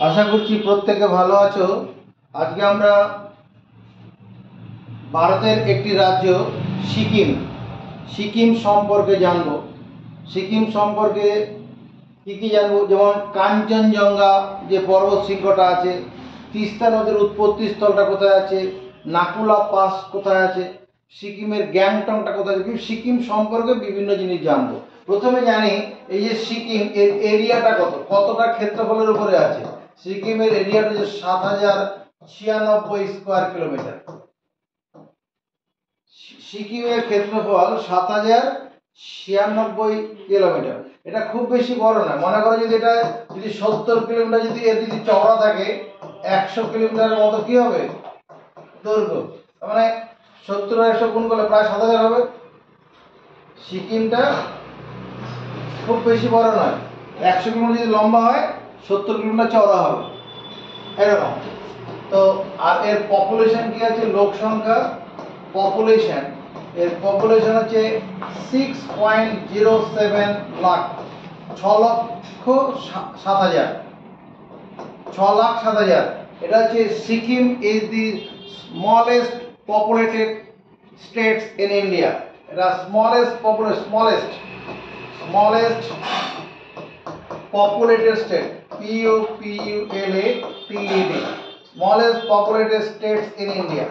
আশা করছি প্রত্যেকে ভালো আছো। আজকে আমরা ভারতের একটি রাজ্য সিকিম সম্পর্কে জানব। সিকিম সম্পর্কে কী জানবো, যেমন কাঞ্চনজঙ্ঘা যে পর্বত শৃঙ্গটা আছে, তিস্তা নদীর উৎপত্তি স্থলটা কোথায় আছে, নাকুলা পাস কোথায় আছে, সিকিমের গ্যাংটংটা কোথায় আছে। সিকিম সম্পর্কে বিভিন্ন জিনিস জানবো। প্রথমে জানি এই যে সিকিম এর এরিয়াটা কতটা ক্ষেত্রফলের উপরে আছে। সিকিমের এরিয়াটা যে ৭,০৯৬ স্কোয়ার কিলোমিটার। সিকিমের ক্ষেত্রফল ৭,০৯৬ কিলোমিটার। এটা খুব বেশি বড় না। মনে করো যদি এটা ৭০ কিলোমিটার, যদি চওড়া থাকে, ১০০ কিলোমিটারের মতো কি হবে দৈর্ঘ্য। মানে ৭০ আর ১০০ গুণ করলে প্রায় ৭,০০০ হবে। সিকিমটা খুব বেশি বড় নয়। ১০০ কিলোমিটার যদি লম্বা হয়, ৭০ কিলোমিটার চওড়া হবে, এরকম। তো আর এর পপুলেশন কি আছে, লোক সংখ্যা পপুলেশন, এর পপুলেশন হচ্ছে 6.07 লাখ, ৬,০৭,০০০। ৬,০৭,০০০। এটা হচ্ছে Sikkim is the smallest populated states in India. এটা smallest populated state, PULATED, smallest populated states in India.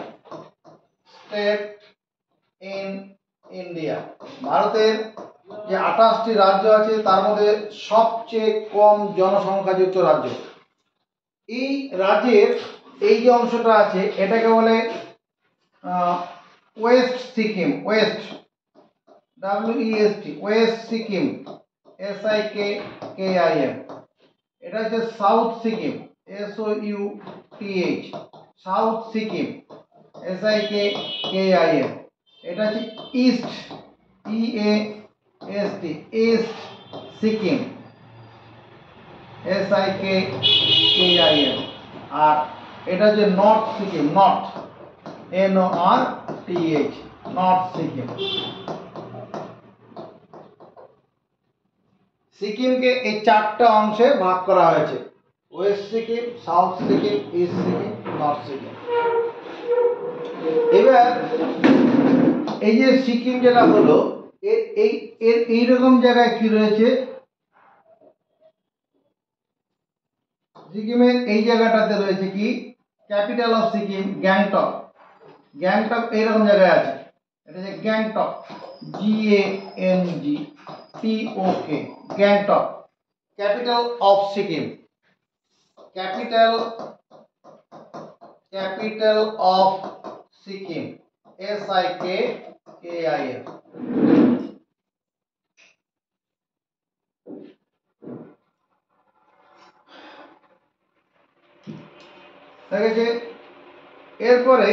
ভারতের যে ২৮টি রাজ্য আছে তার মধ্যে সবচেয়ে কম জনসংখ্যাযুক্ত রাজ্য। এই রাজ্যের এই যে অংশটা আছে এটাকে বলে west Sikkim, west Sikkim, SIKKIM। এটা হচ্ছে south Sikkim, SOUTH, south Sikkim, SIKKIM। এটা হচ্ছে east, EAST, east Sikkim, SIKKIM। আর এটা হচ্ছে north Sikkim, north, NORTH, north Sikkim. সিকিমকে এই ৪টা অংশে ভাগ করা হয়েছে: west Sikkim, south Sikkim, east Sikkim, north Sikkim. এবার এই যে সিকিম যেটা হলো, এইরকম জায়গায় কি রয়েছে, সিকিমের এই জায়গাটাতে রয়েছে কি, ক্যাপিটাল অফ সিকিম গ্যাংটক। গ্যাংটক এইরকম জায়গায় আছে। এটা যে Gangtok, GANGTOK, Gangtok. Capital of Sikkim, capital of Sikkim, SIKKIM। ঠিক আছে। এরপরে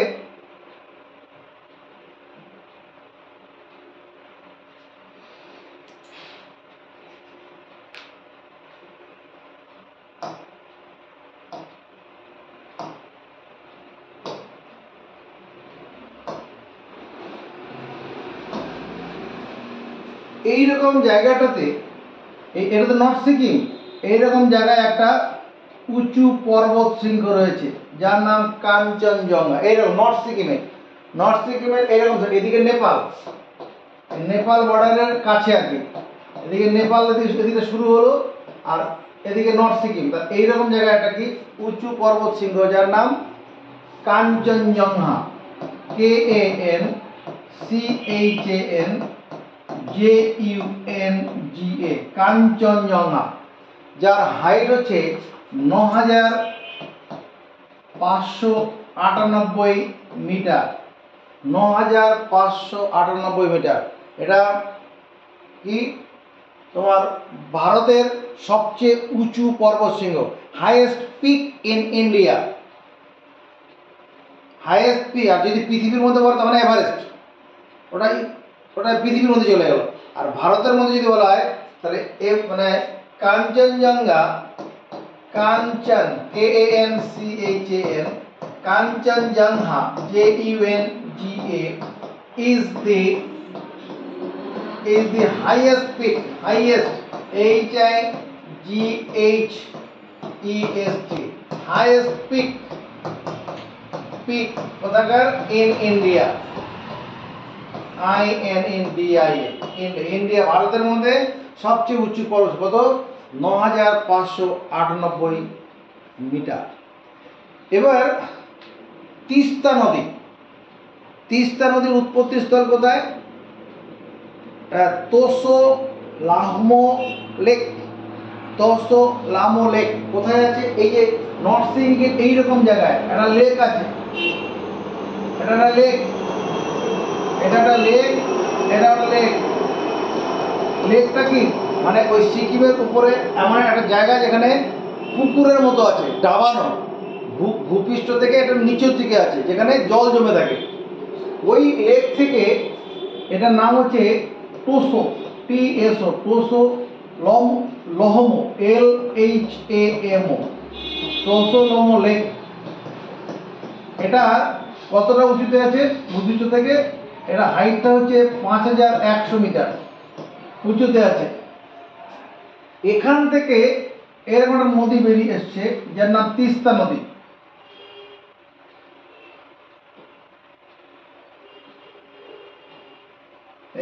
এইরকম জায়গাটাতে, এটা তো নর্থ সিকিম, এইরকম জায়গায় একটা উঁচু পর্বত শৃঙ্গ রয়েছে যার নাম কাঞ্চনজঙ্ঘা। এইরকম নর্থ সিকিমের এইরকম, এদিকে নেপাল বর্ডারের কাছে আর কি। এদিকে নেপাল, এদিকে শুরু হলো, আর এদিকে নর্থ সিকিম। এইরকম জায়গায় একটা কি উঁচু পর্বত শৃঙ্গ যার নাম কাঞ্চনজঙ্ঘা, KANCHANJUNGA, কাঞ্চনজঙ্ঘা, যার হাইট হচ্ছে ৯,৫৯৮ মিটার, ৯,৫৯৮ মিটার। এটা কি তোমার ভারতের সবচেয়ে উঁচু পর্বত শৃঙ্গ, highest peak in India, highest peak. আর যদি পৃথিবীর মধ্যে বলো তার মানে এভারেস্ট, ওটাই পৃথিবীর মধ্যে চলে গেল। আর ভারতের মধ্যে যদি বলা হয় তাহলে মানে Kangchenjunga, Kanchan, KANCHAN, Kangchenjunga, JUNGA is the highest peak, highest, HIGHT ইএসটি, হাইয়েস্ট পিক, পিক কোথাকার? ইন ইন্ডিয়া, INDIA, ইন্ডিয়া, ভারতের মধ্যে সবচেয়ে উঁচু পর্বত কত? 9598 মিটার। এবার তিস্তা নদী, তিস্তা নদীর উৎপত্তি স্থল কোথায়? তোসো লামো লেক, তোসো লামো লেক কোথায় আছে? এই যে নর্থ সিকিমের এইরকম জায়গায় একটা লেক আছে, এটা একটা লেক, এটা একটা লেক, এটা একটা লেক। লেকটা কি মানে ওই সিকিমের উপরে এমন একটা জায়গা যেখানে পুকুরের মতো আছে, ডাবানো, ভূপৃষ্ঠ থেকে এটা নিচের দিকে আছে, যেখানে জল জমে থাকে। ওই লেক থেকে, এটার নাম হচ্ছে তোসো, TSO, তোসো লহমো, LHAMO, তোসো লহমো লেক। এটা কতটা উঁচুতে আছে ভূপৃষ্ঠ থেকে? এটা হাইটটা হচ্ছে 5100 মিটার উঁচুতে আছে। এখান থেকে এরকম একটা নদী বেরিয়ে এসছে যার নাম তিস্তা নদী।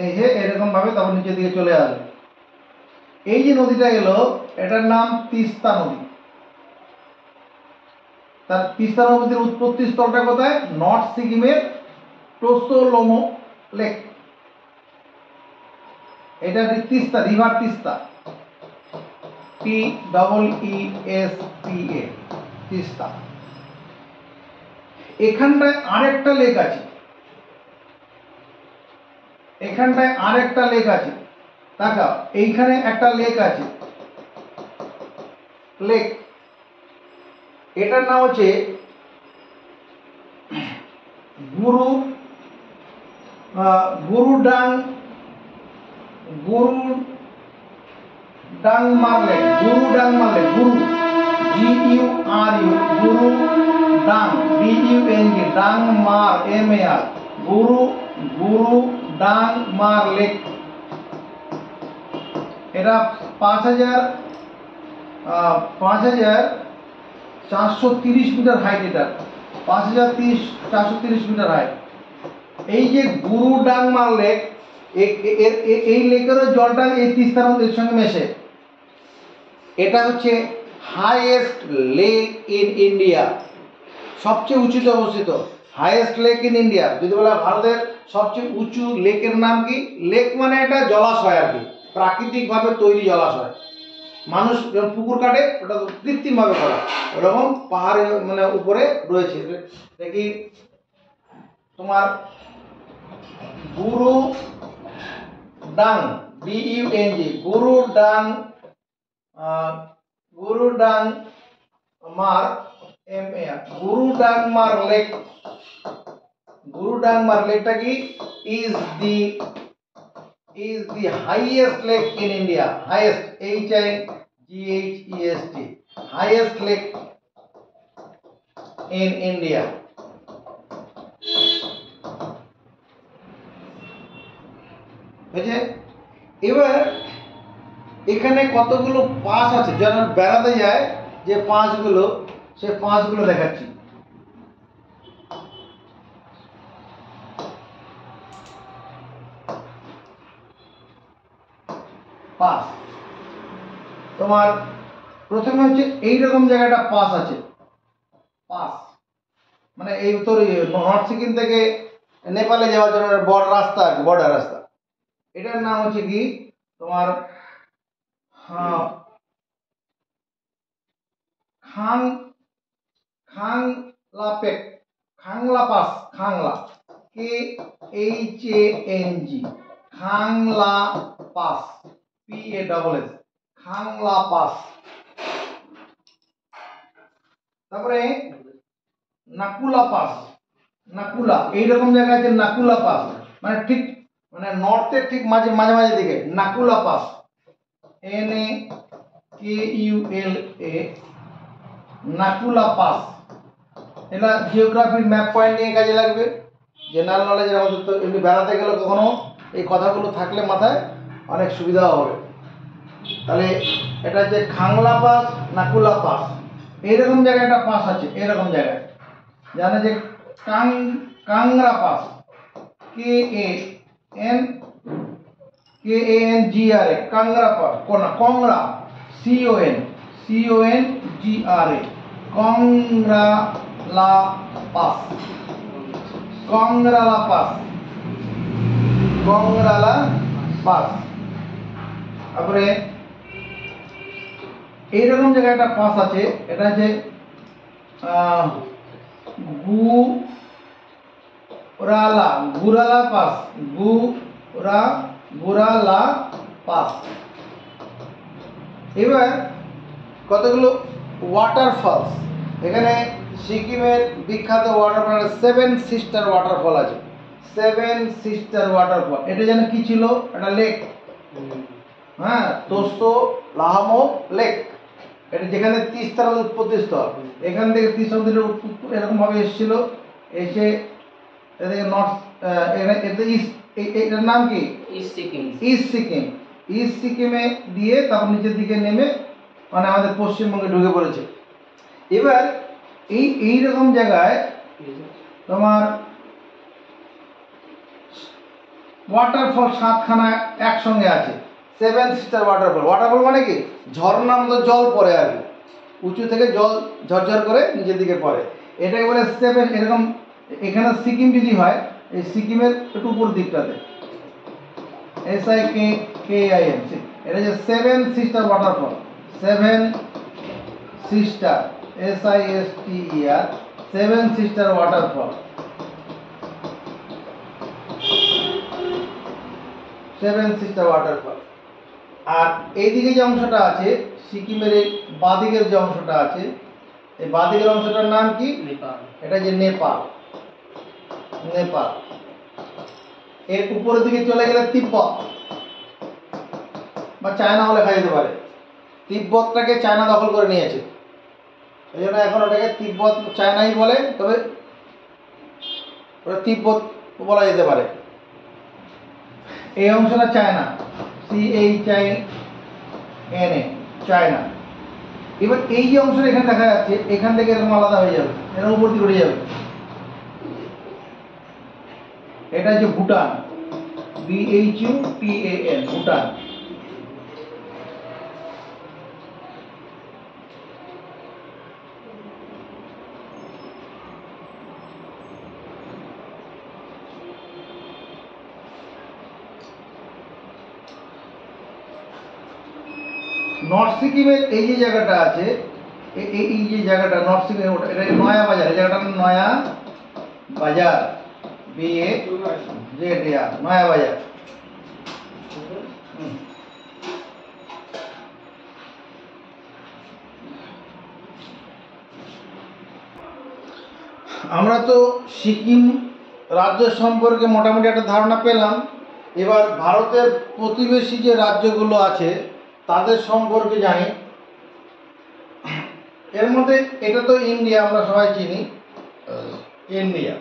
এই যে এরকম ভাবে তারপর নিচের দিকে চলে আসবে। এই যে নদীটা এলো, এটার নাম তিস্তা নদী। তার তিস্তা নদীর উৎপত্তি স্থলটা কোথায়? নর্থ সিকিমের তোসো লহমো লেক। এটা তিস্তা, রিভার তিস্তা, TEESTA, তিস্তা। এখানটায় আরেকটা লেক আছে, এখানটায় আরেকটা লেক আছে, তাকাও, এইখানে একটা লেক আছে, লেক, এটার নাম হচ্ছে Gurudongmar lake, Gurudongmar lake, GURU, Gurudong, DUNG, Dongmar, MAR, Gurudongmar lake. এটা 5430 মিটার হাইট, এটা 5430 মিটার হাইট। এই যে গুরুডাংমার লেক, এই লেকেরও জলটা এই তিস্তা নদীর সঙ্গে মেশে। এটা হচ্ছে হাইয়েস্ট লেক ইন ইন্ডিয়া, সবচেয়ে উঁচুতে অবস্থিত, হাইয়েস্ট লেক ইন ইন্ডিয়া। যদি বলা ভারতের সবচেয়ে উঁচু লেকের নাম কি? লেক মানে এটা জলাশয় আর কি, প্রাকৃতিকভাবে তৈরি জলাশয়। মানুষ যখন পুকুর কাটে ওটা কৃত্রিমভাবে করা, ওরকম পাহাড়ে মানে উপরে রয়েছে। দেখি তোমার গুরুডাং, DUNG, গুরুডাংমার, MAR, গুরুডাংমার লেক। গুরুডাংমার লেকটা কি? is the highest lake in India, highest, HIGHEST, highest lake in India। বুঝে? এবার এখানে কতগুলো পাস আছে, যারা বেড়াতে যায় যে পাসগুলো, সে পাসগুলো দেখাচ্ছি। পাস তোমার প্রথমে হচ্ছে এইরকম জায়গাটা পাস আছে, পাস মানে এই তোর নর্থ সিকিম থেকে নেপালে যাওয়ার জন্য বড় রাস্তা আর কি, বর্ডার রাস্তা। এটার নাম হচ্ছে কি তোমার Khangla peak, Khangla pass, Khangla, KHANG, Khangla pass, PASS, Khangla pass. তারপরে নাকুলা পাস, নাকুলা, এইরকম জায়গায় আছে নাকুলা পাস, মানে ঠিক মানে নর্থের ঠিক মাঝে মাঝে দিকে নাকুলা পাস, NAKULA, নাকুলা পাস। এটা জিওগ্রাফির ম্যাপ পয়েন্ট নিয়ে কাজে লাগবে, জেনারেল নলেজের আমাদের তো এমনি বেড়াতে গেলে কখনো এই কথাগুলো থাকলে মাথায় অনেক সুবিধা হবে। তাহলে এটা হচ্ছে খাংলা পাস, নাকুলা পাস। এইরকম জায়গায় একটা পাস আছে, এরকম জায়গায় জানে যে Kangra pass, K A N KANGRA, Kangra pass, Kongra, CONGRA, Kongrala pass, Kongrala pass, Kongrala pass. তারপরে এইরকম জায়গায় একটা পাস আছে, এটা হচ্ছে গুরালা পাস, গুরালা পাস। এবার কতগুলো ওয়াটারফলস, এখানে সিকিমের বিখ্যাত ওয়াটারফল 7 সিস্টার ওয়াটারফল আছে, 7 সিস্টার ওয়াটারফল। এটা যেন কি ছিল, একটা লেক, হ্যাঁ, তোস্তো লাহামো লেক। এটা যেখানে তিস্তার উৎপত্তি স্থল, এখান থেকে তিস্তা নদীর এরকম ভাবে এসেছিল, এসে এদিকে নর্থ, এটার নাম কি ইস্ট সিকিমে দিয়ে তারপর নিচের দিকে নেমে মানে আমাদের পশ্চিমবঙ্গে ঢুকে পড়েছে। এবার এইরকম জায়গায় তোমার ওয়াটারফল 7খানা একসঙ্গে আছে, 7 সিস্টার ওয়াটারফল। ওয়াটারফল মানে কি, ঝর্ণার মতো জল পড়ে আর কি, উঁচু থেকে জল ঝরঝর করে নিচের দিকে পড়ে, এটাকে বলে 7। এরকম এখানে সিকিম যদি হয়, এই সিকিমের একটু উপর দিকটাতে SIKKIM, এটা যে 7 sister waterfall, 7 sister, SISTER, 7 sister waterfall, 7 sister waterfall. আর এইদিকে যে অংশটা আছে সিকিমের, এই বাঁদিকের যে অংশটা আছে, এই বাঁদিকের অংশটার নাম কি, নেপাল। এটা যে নেপাল, নেপাল। এর উপরের দিকে চলে গেলে তিব্বত বা চায়নাও লেখা যেতে পারে। তিব্বতটাকে চায়না দখল করে নিয়েছে, এই জন্য এখন ওটাকে তিব্বত চায়নাই বলে, তবে ওটা তিব্বত বলা যেতে পারে। এই অংশটা চায়না, CHINA, চায়না। এবার এই যে অংশটা এখানে দেখা যাচ্ছে, এখান থেকে এরকম আলাদা হয়ে যাবে, এরকম উপর দিকে উঠে যাবে, এটা হচ্ছে ভুটান, BHUTAN, ভুটান। নর্থ সিকিমের এই যে জায়গাটা আছে, এই যে জায়গাটা নর্থ সিকিমের, ওটা এটা নয়া বাজার, এই জায়গাটার নয়া বাজার, BAZR, নয়া বাজার। আমরা তো সিকিম রাজ্য সম্পর্কে মোটামুটি একটা ধারণা পেলাম। এবার ভারতের প্রতিবেশী যে রাজ্যগুলো আছে তাদের সম্পর্কে জানি। এর মধ্যে এটা তো ইন্ডিয়া, আমরা সবাই চিনি ইন্ডিয়া।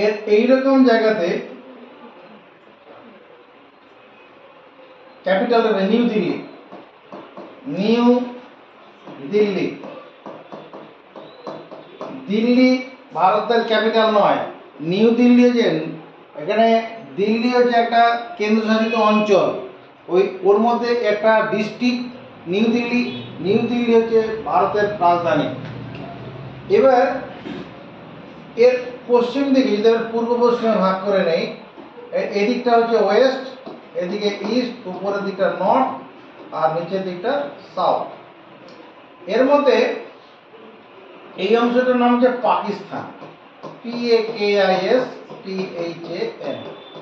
এর এইরকম জায়গাতে capital new Delhi, new Delhi. Delhi ভারতের ক্যাপিটাল নয়, নিউ দিল্লি হচ্ছে, এখানে দিল্লি হচ্ছে একটা কেন্দ্রশাসিত অঞ্চল, ওর মধ্যে একটা district new Delhi. New Delhi হচ্ছে ভারতের রাজধানী। এবার এর পশ্চিম দিকে যদি পূর্ব পশ্চিমে ভাগ করে নেই, এদিকটা হচ্ছে ওয়েস্ট, এদিকে ইস্ট, উপরের দিকটা নর্থ আর নিচের দিকটা সাউথ। এর মধ্যে এই অংশটার নাম হচ্ছে পাকিস্তান, PAKISTHAN,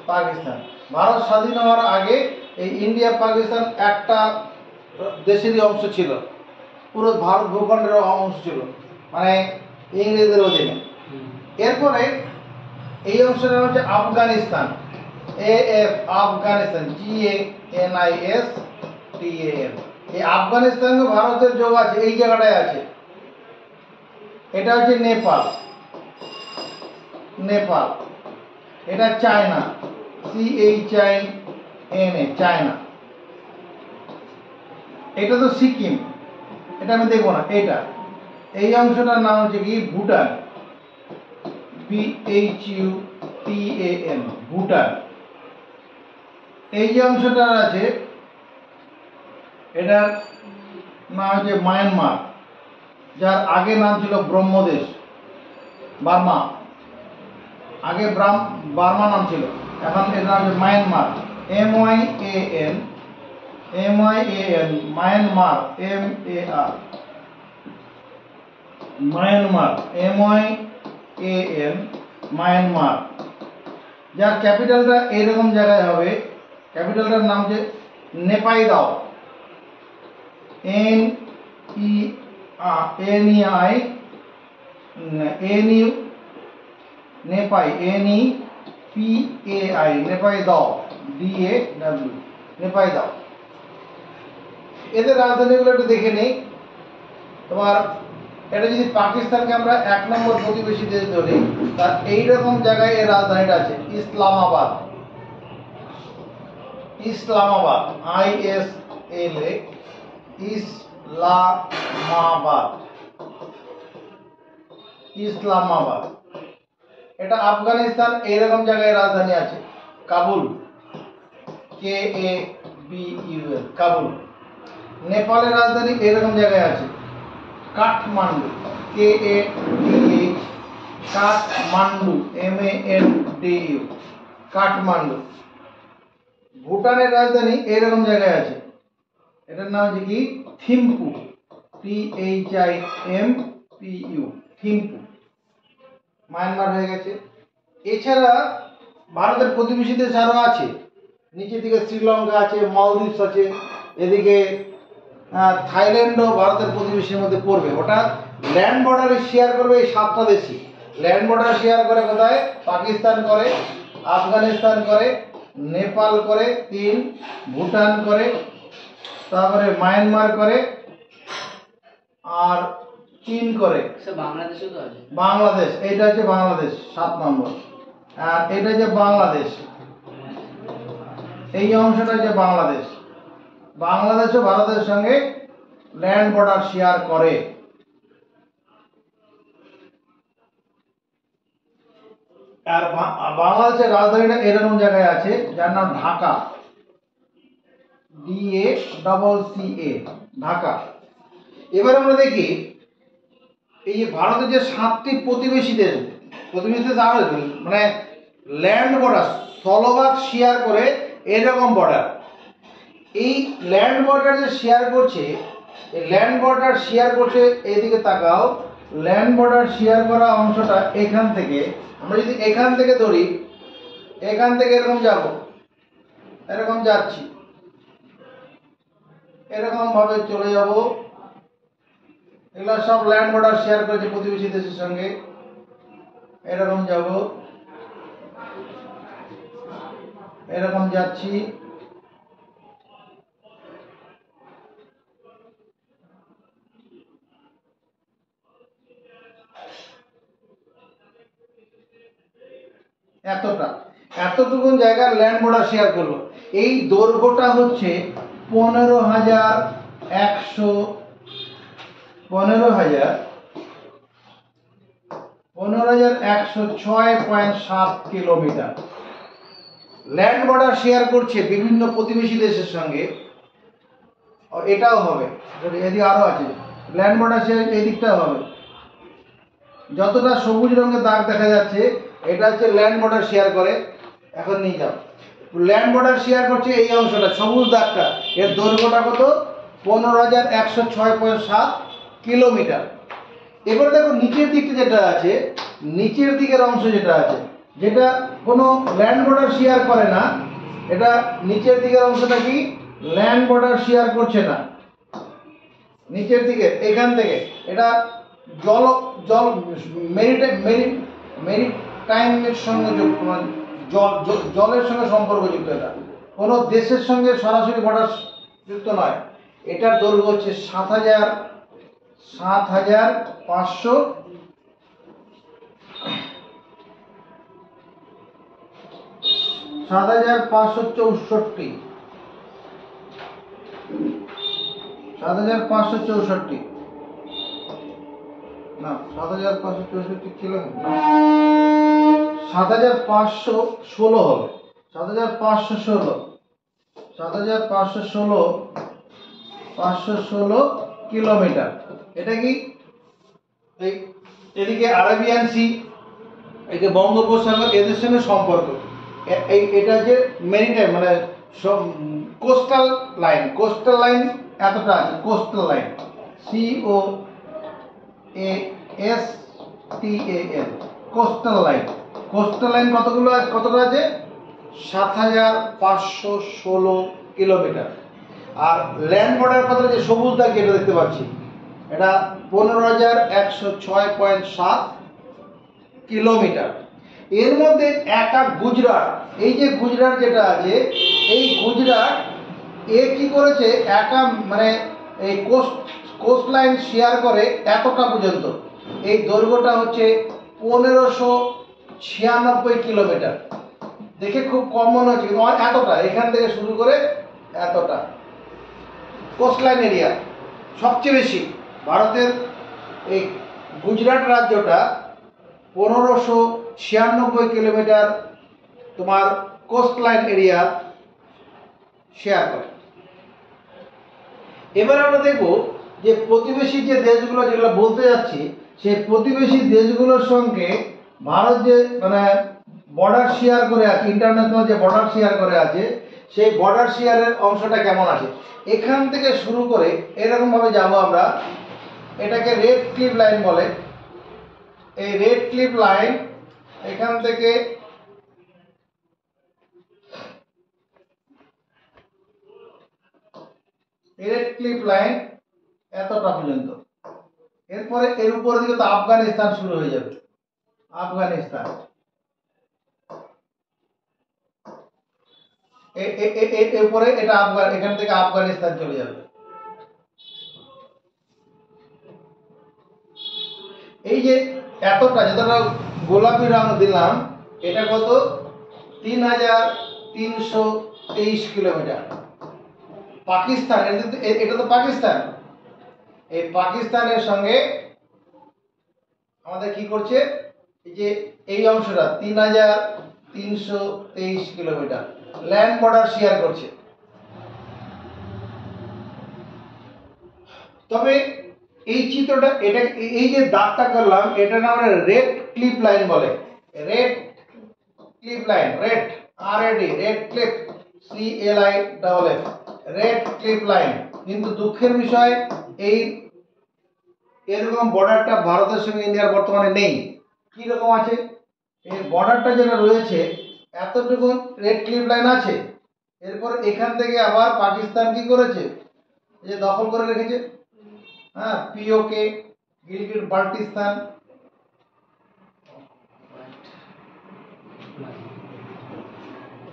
পাকিস্তান। ভারত স্বাধীন হওয়ার আগে এই ইন্ডিয়া পাকিস্তান একটা দেশেরই অংশ ছিল, পুরো ভারত ভূখণ্ডের অংশ ছিল, মানে ইংরেজদের অধীনে। এরপরে এই অংশটা হচ্ছে আফগানিস্তান, আফগানিস্তান, GANISTAN। এই আফগানিস্তান ভারতের যোগ আছে, এই জায়গাটায় আছে। এটা হচ্ছে নেপাল, নেপাল। এটা চায়না, CHINA, চায়না। এটা তো সিকিম, এটা আমি দেখবো না, এটা এই অংশটার নাম হচ্ছে কি ভুটান, BHUTAN, ভুটান। এই যে অংশটা আছে এটার নাম হচ্ছে মায়ানমার, যার আগে নাম ছিল ব্রহ্মদেশ, বার্মা, আগে বার্মা নাম ছিল, এখন এর নাম হচ্ছে Myanmar, MYAN, Myanmar, MAR, Myanmar, MYAN, Myanmar. যার ক্যাপিটালটা এইরকম জায়গায় হবে, ক্যাপিটালটার নাম হচ্ছে নেপাইদাও, NEPAI, নেপাইদাও, DAW, নেপাইদাও। এদের রাজধানীগুলো একটু দেখে নেই। তোমার এটা যদি পাকিস্তানকে আমরা 1 নম্বর প্রতিবেশী দেশ ধরি, তার এইরকম জায়গায় এর রাজধানীটা আছে ইসলামাবাদ, ইসলামাবাদ, ISLA, ইসলামাবাদ, ইসলামাবাদ। এটা আফগানিস্তান, এইরকম জায়গায় রাজধানী আছে কাবুল, KABUL, কাবুল। নেপালের রাজধানী এরকম জায়গায় আছে কাঠমান্ডু, KATH, কাঠমান্ডু, MANDU, কাঠমান্ডু। ভুটানের রাজধানী এরকম জায়গায় আছে, এটার নাম হচ্ছে কি থিম্পু, THIMPU, থিম্পু। মায়ানমার হয়ে গেছে। এছাড়া ভারতের প্রতিবেশী দেশ আরও আছে, নিচের দিকে শ্রীলঙ্কা আছে, মালদ্বীপ আছে, এদিকে থাইল্যান্ডও ভারতের প্রতিবেশীর মধ্যে পড়বে। ওটা ল্যান্ড বর্ডারে শেয়ার করবে এই 7টা দেশই। ল্যান্ড বর্ডার শেয়ার করে কোথায়? পাকিস্তান করে, আফগানিস্তান করে, নেপাল করে 3, ভুটান করে, তারপরে মায়ানমার করে, আর চীন করে। বাংলাদেশও তো আছে, বাংলাদেশ, এইটা হচ্ছে বাংলাদেশ 7 নম্বর, আর এটা হচ্ছে বাংলাদেশ, এই অংশটা হচ্ছে বাংলাদেশ। বাংলাদেশও ভারতের সঙ্গে ল্যান্ড বর্ডার শেয়ার করে। আর বাংলাদেশের রাজধানীটা এরকম জায়গায় আছে যার নাম ঢাকা, DACCA, ঢাকা। এবার আমরা দেখি এই যে ভারতের যে 7টি প্রতিবেশী দেশ আরো মানে ল্যান্ড বর্ডার স্থলভাগ শেয়ার করে এরকম বর্ডার, এই ল্যান্ড বর্ডার যে শেয়ার করছে, এই ল্যান্ড বর্ডার শেয়ার করছে, এইদিকে তাকাও, ল্যান্ড বর্ডার শেয়ার করা অংশটা এখান থেকে, আমরা যদি এখান থেকে ধরি, এখান থেকে এরকম যাব, এরকম যাচ্ছি, এরকম ভাবে চলে যাব, এগুলো সব ল্যান্ড বর্ডার শেয়ার করেছে প্রতিবেশী দেশের সঙ্গে, এরকম যাব, এরকম যাচ্ছি, এতটুকুন জায়গার ল্যান্ড বর্ডার শেয়ার করলো। এই দৈর্ঘ্যটা হচ্ছে 15,106.7 কিলোমিটার ল্যান্ড বর্ডার শেয়ার করছে বিভিন্ন প্রতিবেশী দেশের সঙ্গে। এটাও হবে, এদিকে আরো আছে ল্যান্ড বর্ডার শেয়ার, এই দিকটাও হবে। যতটা সবুজ রঙের দাগ দেখা যাচ্ছে এটা হচ্ছে ল্যান্ড বর্ডার শেয়ার করে। এখন নিয়ে যাও, ল্যান্ড বর্ডার শেয়ার করছে এই অংশটা, সবুজ দাগটা, এর দৈর্ঘ্যটা কত? 15,106.7 কিলোমিটার। এবার দেখো নিচের দিকটা যেটা আছে, নিচের দিকের অংশ যেটা আছে, যেটা কোনো ল্যান্ড বর্ডার শেয়ার করে না, এটা নিচের দিকের অংশটা কি ল্যান্ড বর্ডার শেয়ার করছে না। নিচের দিকে এখান থেকে এটা মেরিটাইমের সঙ্গে যুক্ত, জলের সঙ্গে সম্পর্কযুক্ত। এটা কোনো দেশের সঙ্গে সরাসরি বর্ডার যুক্ত নয়। এটার দৈর্ঘ্য হচ্ছে 7,564। 7564 না 7564 কিলোমিটার, 7516 হবে, 7516 কিলোমিটার। এটা কি এই এদিকে আরাবিয়ান সি, এদিকে বঙ্গোপসাগর, এদের সঙ্গে সম্পর্ক। এটা যে মেরিটাইম মানে কোস্টাল লাইন, কোস্টাল লাইন এতটা আছে, coastal line COASTAL, coastal line. Coastal line কতটা আছে? 7516 কিলোমিটার। আর ল্যান্ড বর্ডার কত আছে? সবুজ দাগ এটা দেখতে পাচ্ছি, এটা 15,106.7 কিলোমিটার। এর মধ্যে একা গুজরাট, এই যে গুজরাট যেটা আছে, এই গুজরাট এ কি করেছে, একা মানে এই কোস্ট লাইন শেয়ার করে এতটা পর্যন্ত। এই দৈর্ঘ্যটা হচ্ছে 1596 কিলোমিটার। দেখে খুব কম মনে হচ্ছে, কিন্তু এতটা, এখান থেকে শুরু করে এতটা কোস্টলাইন এরিয়া সবচেয়ে বেশি ভারতের। এই গুজরাট রাজ্যটা 1596 কিলোমিটার তোমার কোস্টলাইন এরিয়া শেয়ার করে। এবার আমরা দেখব যে প্রতিবেশী যে দেশগুলো যেগুলো বলতে যাচ্ছি, সেই প্রতিবেশী দেশগুলোর সঙ্গে ভারত যে মানে বর্ডার শেয়ার করে আছে, ইন্টারন্যাশনাল যে বর্ডার শেয়ার করে আছে, সেই বর্ডার শেয়ারের অংশটা কেমন আছে। এখান থেকে শুরু করে এরকম ভাবে যাব আমরা, এটাকে রেড ক্লিফ লাইন বলে। এই রেড ক্লিফ লাইন এখান থেকে রেড ক্লিফ লাইন এতটা পর্যন্ত। এরপরে এর উপরের দিকে তো আফগানিস্তান শুরু হয়ে যাবে, আফগানিস্তান এরপরে এটা এখান থেকে আফগানিস্তান চলে যাবে। এই যে এতটা যতটা গোলাপি রং দিলাম, এটা কত? 3323 কিলোমিটার। পাকিস্তান, এটা তো পাকিস্তান, এই পাকিস্তানের সঙ্গে আমাদের কি করছে, এই যে এই অংশটা 3323 কিলোমিটার ল্যান্ড বর্ডার শেয়ার করছে। তবে এই চিত্রটা, এটা এই যে দাগটা করলাম, এটা আমরা রেড ক্লিফ লাইন বলে। Red cliff line, red RAD, red cliff CLIFF, red cliff line. কিন্তু দুঃখের বিষয়, এই এরকম বর্ডারটা ভারতের সঙ্গে ইন্ডিয়ার বর্তমানে নেই। কি রকম আছে, এই বর্ডারটা যেটা রয়েছে এতটুকু রেড ক্লিফ লাইন আছে। এরপর এখান থেকে আবার পাকিস্তান কি করেছে, যে দখল করে রেখেছে, হ্যাঁ, POK, গিলগিট বাল্টিস্তান,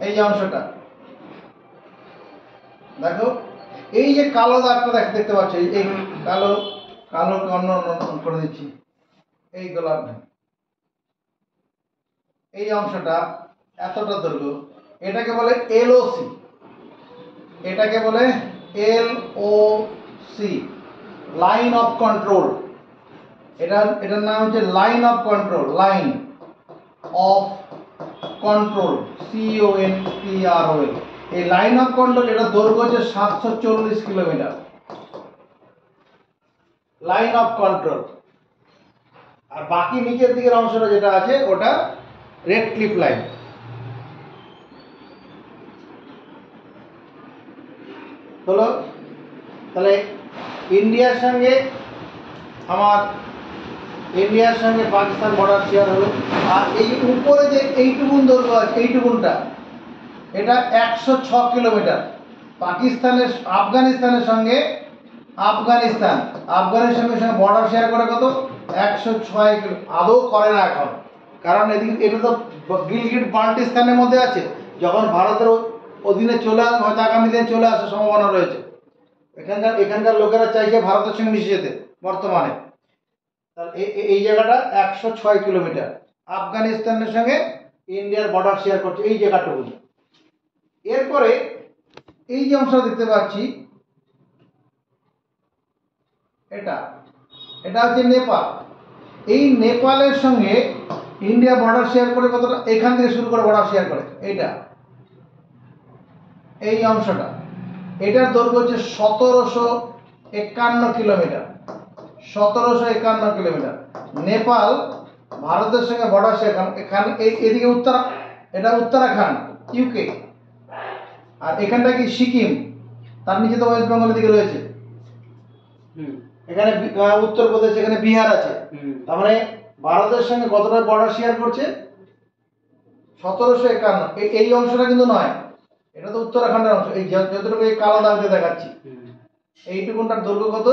এই যে অংশটা দেখো, এই যে কালো দাগটা দেখতে পাচ্ছ, এই কালো কালো অন্য করে দিচ্ছি, এই গোলাপ, এই অংশটা এতটা দৈর্ঘ্য, এটাকে বলে LOC, এটাকে বলে LOC, লাইন অফ কন্ট্রোল। এটার নাম হচ্ছে line of control, line of control, CONTROL। এই লাইন অফ কন্ট্রোল, এটা দৈর্ঘ্য হচ্ছে 740 কিলোমিটার, লাইন অফ কন্ট্রোল। আর বাকি নিচের দিকের অংশটা যেটা আছে, ওটা রেড ক্লিফ লাইন। হলো, তাহলে ইন্ডিয়ার সঙ্গে পাকিস্তান বর্ডার শেয়ার হলো। আর এই উপরে যে এইটুকুন দৈর্ঘ্য আছে, এইটুকুনটা, এটা 106 কিলোমিটার। আফগানিস্তানের সঙ্গে সঙ্গে বর্ডার শেয়ার করে কত? 106 কিলো। আদৌ করে না এখন, কারণ এদিকে এটা তো গিলগিট বাল্টিস্তানের মধ্যে আছে। যখন ভারতের অধীনে চলে আসবে, হয়তো আগামী দিনে চলে আসার সম্ভাবনা রয়েছে। এখানকার লোকেরা চাইছে ভারতের সঙ্গে মিশে যেতে বর্তমানে। এই জায়গাটা 106 কিলোমিটার আফগানিস্তানের সঙ্গে ইন্ডিয়ার বর্ডার শেয়ার করছে, এই জায়গাটুকু। এরপরে এই যে অংশটা দেখতে পাচ্ছি, এটা এটা হচ্ছে নেপাল। এই নেপালের সঙ্গে ইন্ডিয়া বর্ডার শেয়ার করে কতটা, এখান থেকে শুরু করে বর্ডার শেয়ার করে এইটা, এই অংশটা, এটার দৈর্ঘ্য হচ্ছে 1751 কিলোমিটার। 1751 কিলোমিটার। নেপাল ভারতের সঙ্গে বর্ডার শেয়ার, এখানে এদিকে এটা উত্তরাখণ্ড ইউকে, আর এখানটা কি সিকিম, তার নিচে তো ওয়েস্ট বেঙ্গলের দিকে রয়েছে। এখানে উত্তরপ্রদেশ, এখানে বিহার আছে। তার মানে ভারতের সঙ্গে কতটা বর্ডার শেয়ার করছে? 1751। এই অংশটা কিন্তু নয়, এটা তো উত্তরাখণ্ডের অংশ। এই যতটুকু এই কালো দাগ দিয়ে দেখাচ্ছি, এইটুকুনটার দৈর্ঘ্য কত?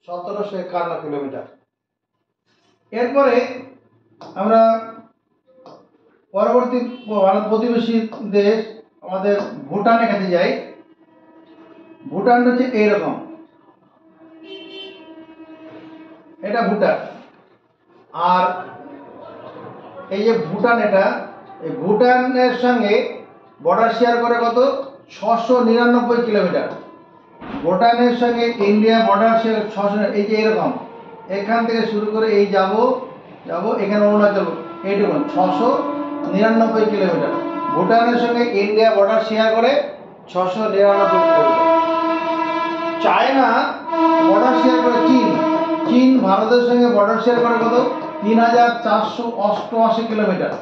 1751 কিলোমিটার। এরপরে আমরা পরবর্তী ভারত প্রতিবেশী দেশ আমাদের ভুটানের কাছে যাই। ভুটান হচ্ছে এইরকম, এটা ভুটান। আর এই যে ভুটান, এটা এই ভুটানের সঙ্গে বর্ডার শেয়ার করে কত? 699 কিলোমিটার। ভুটানের সঙ্গে ইন্ডিয়া বর্ডার শেয়ার 600। এই যে এরকম, এখান থেকে শুরু করে এই যাব এখানে অরুণাচল, এইটুকু 699 কিলোমিটার। ভুটানের সঙ্গে ইন্ডিয়া বর্ডার শেয়ার করে 699 কিলোমিটার। চায়না বর্ডার শেয়ার করে চীন ভারতের সঙ্গে বর্ডার শেয়ার করে কত? 3488 কিলোমিটার।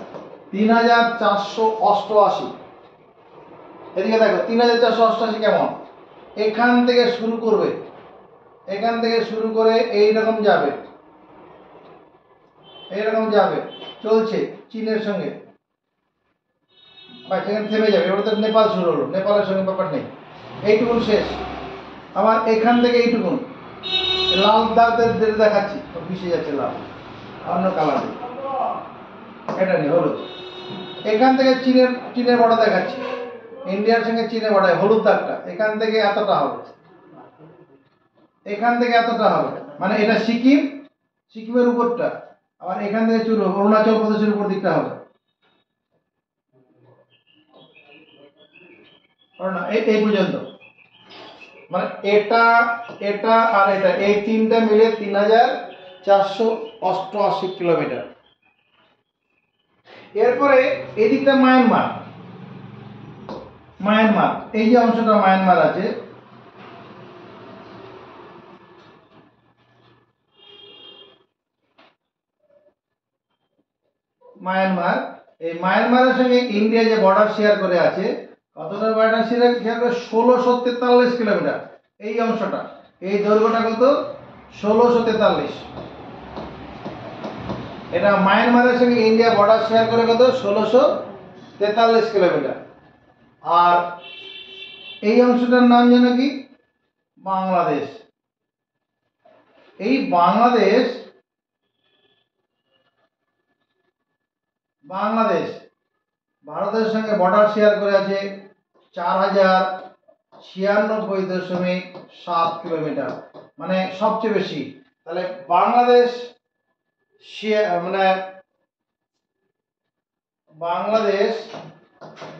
3488। এদিকে দেখো 3488 কেমন, এখান থেকে শুরু করবে, এখান থেকে শুরু করে এইরকম যাবে, চলছে চীনের সঙ্গে, বা সেখানে থেমে যাবে। এবার তো নেপাল শুরু হলো, নেপালের সঙ্গে ব্যাপার নেই, এইটুকুন শেষ। আবার এখান থেকে এইটুকুন লাল দাগ দেখাচ্ছি, মিশে যাচ্ছে লাল, অন্য কালার, এটা নেই হলুদ। এখান থেকে চীনের বর্ডার দেখাচ্ছি, ইন্ডিয়ার সঙ্গে চীনের বর্ডার, হলুদ দাগটা এখান থেকে এতটা হবে, এখান থেকে এতটা হবে, মানে এটা সিকিমের উপরটা। আবার এখান থেকে শুরু হবে, অরুণাচল প্রদেশের উপর দিকটা হবে, এই পর্যন্ত। মানে এটা আর এটা, এই তিনটা মিলে 3488 কিলোমিটার। এরপরে এদিকটা মায়ানমার, এই যে অংশটা মায়ানমার আছে, মায়ানমার, এই মায়ানমারের সঙ্গে ইন্ডিয়া যে বর্ডার শেয়ার করে আছে, কতটা বর্ডার শেয়ার করে? 1643 কিলোমিটার। এই অংশটা, এই দৈর্ঘ্যটা কত? 1643। এটা মায়ানমারের সঙ্গে ইন্ডিয়া বর্ডার শেয়ার করে কত? 1643 কিলোমিটার। আর এই অংশটার নাম যেন কি? বাংলাদেশ। এই বাংলাদেশ ভারতের সঙ্গে বর্ডার শেয়ার করে আছে 4096.7 কিলোমিটার, মানে সবচেয়ে বেশি। তাহলে Bangladesh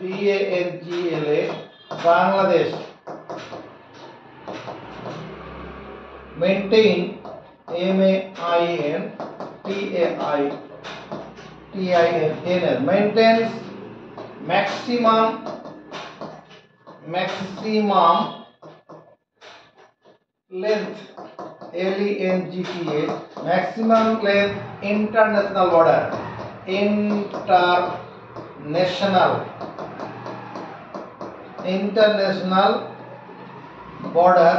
BANGLA, Bangladesh maintain MAINTAIN maintains maximum length LENGTA maximum length international border border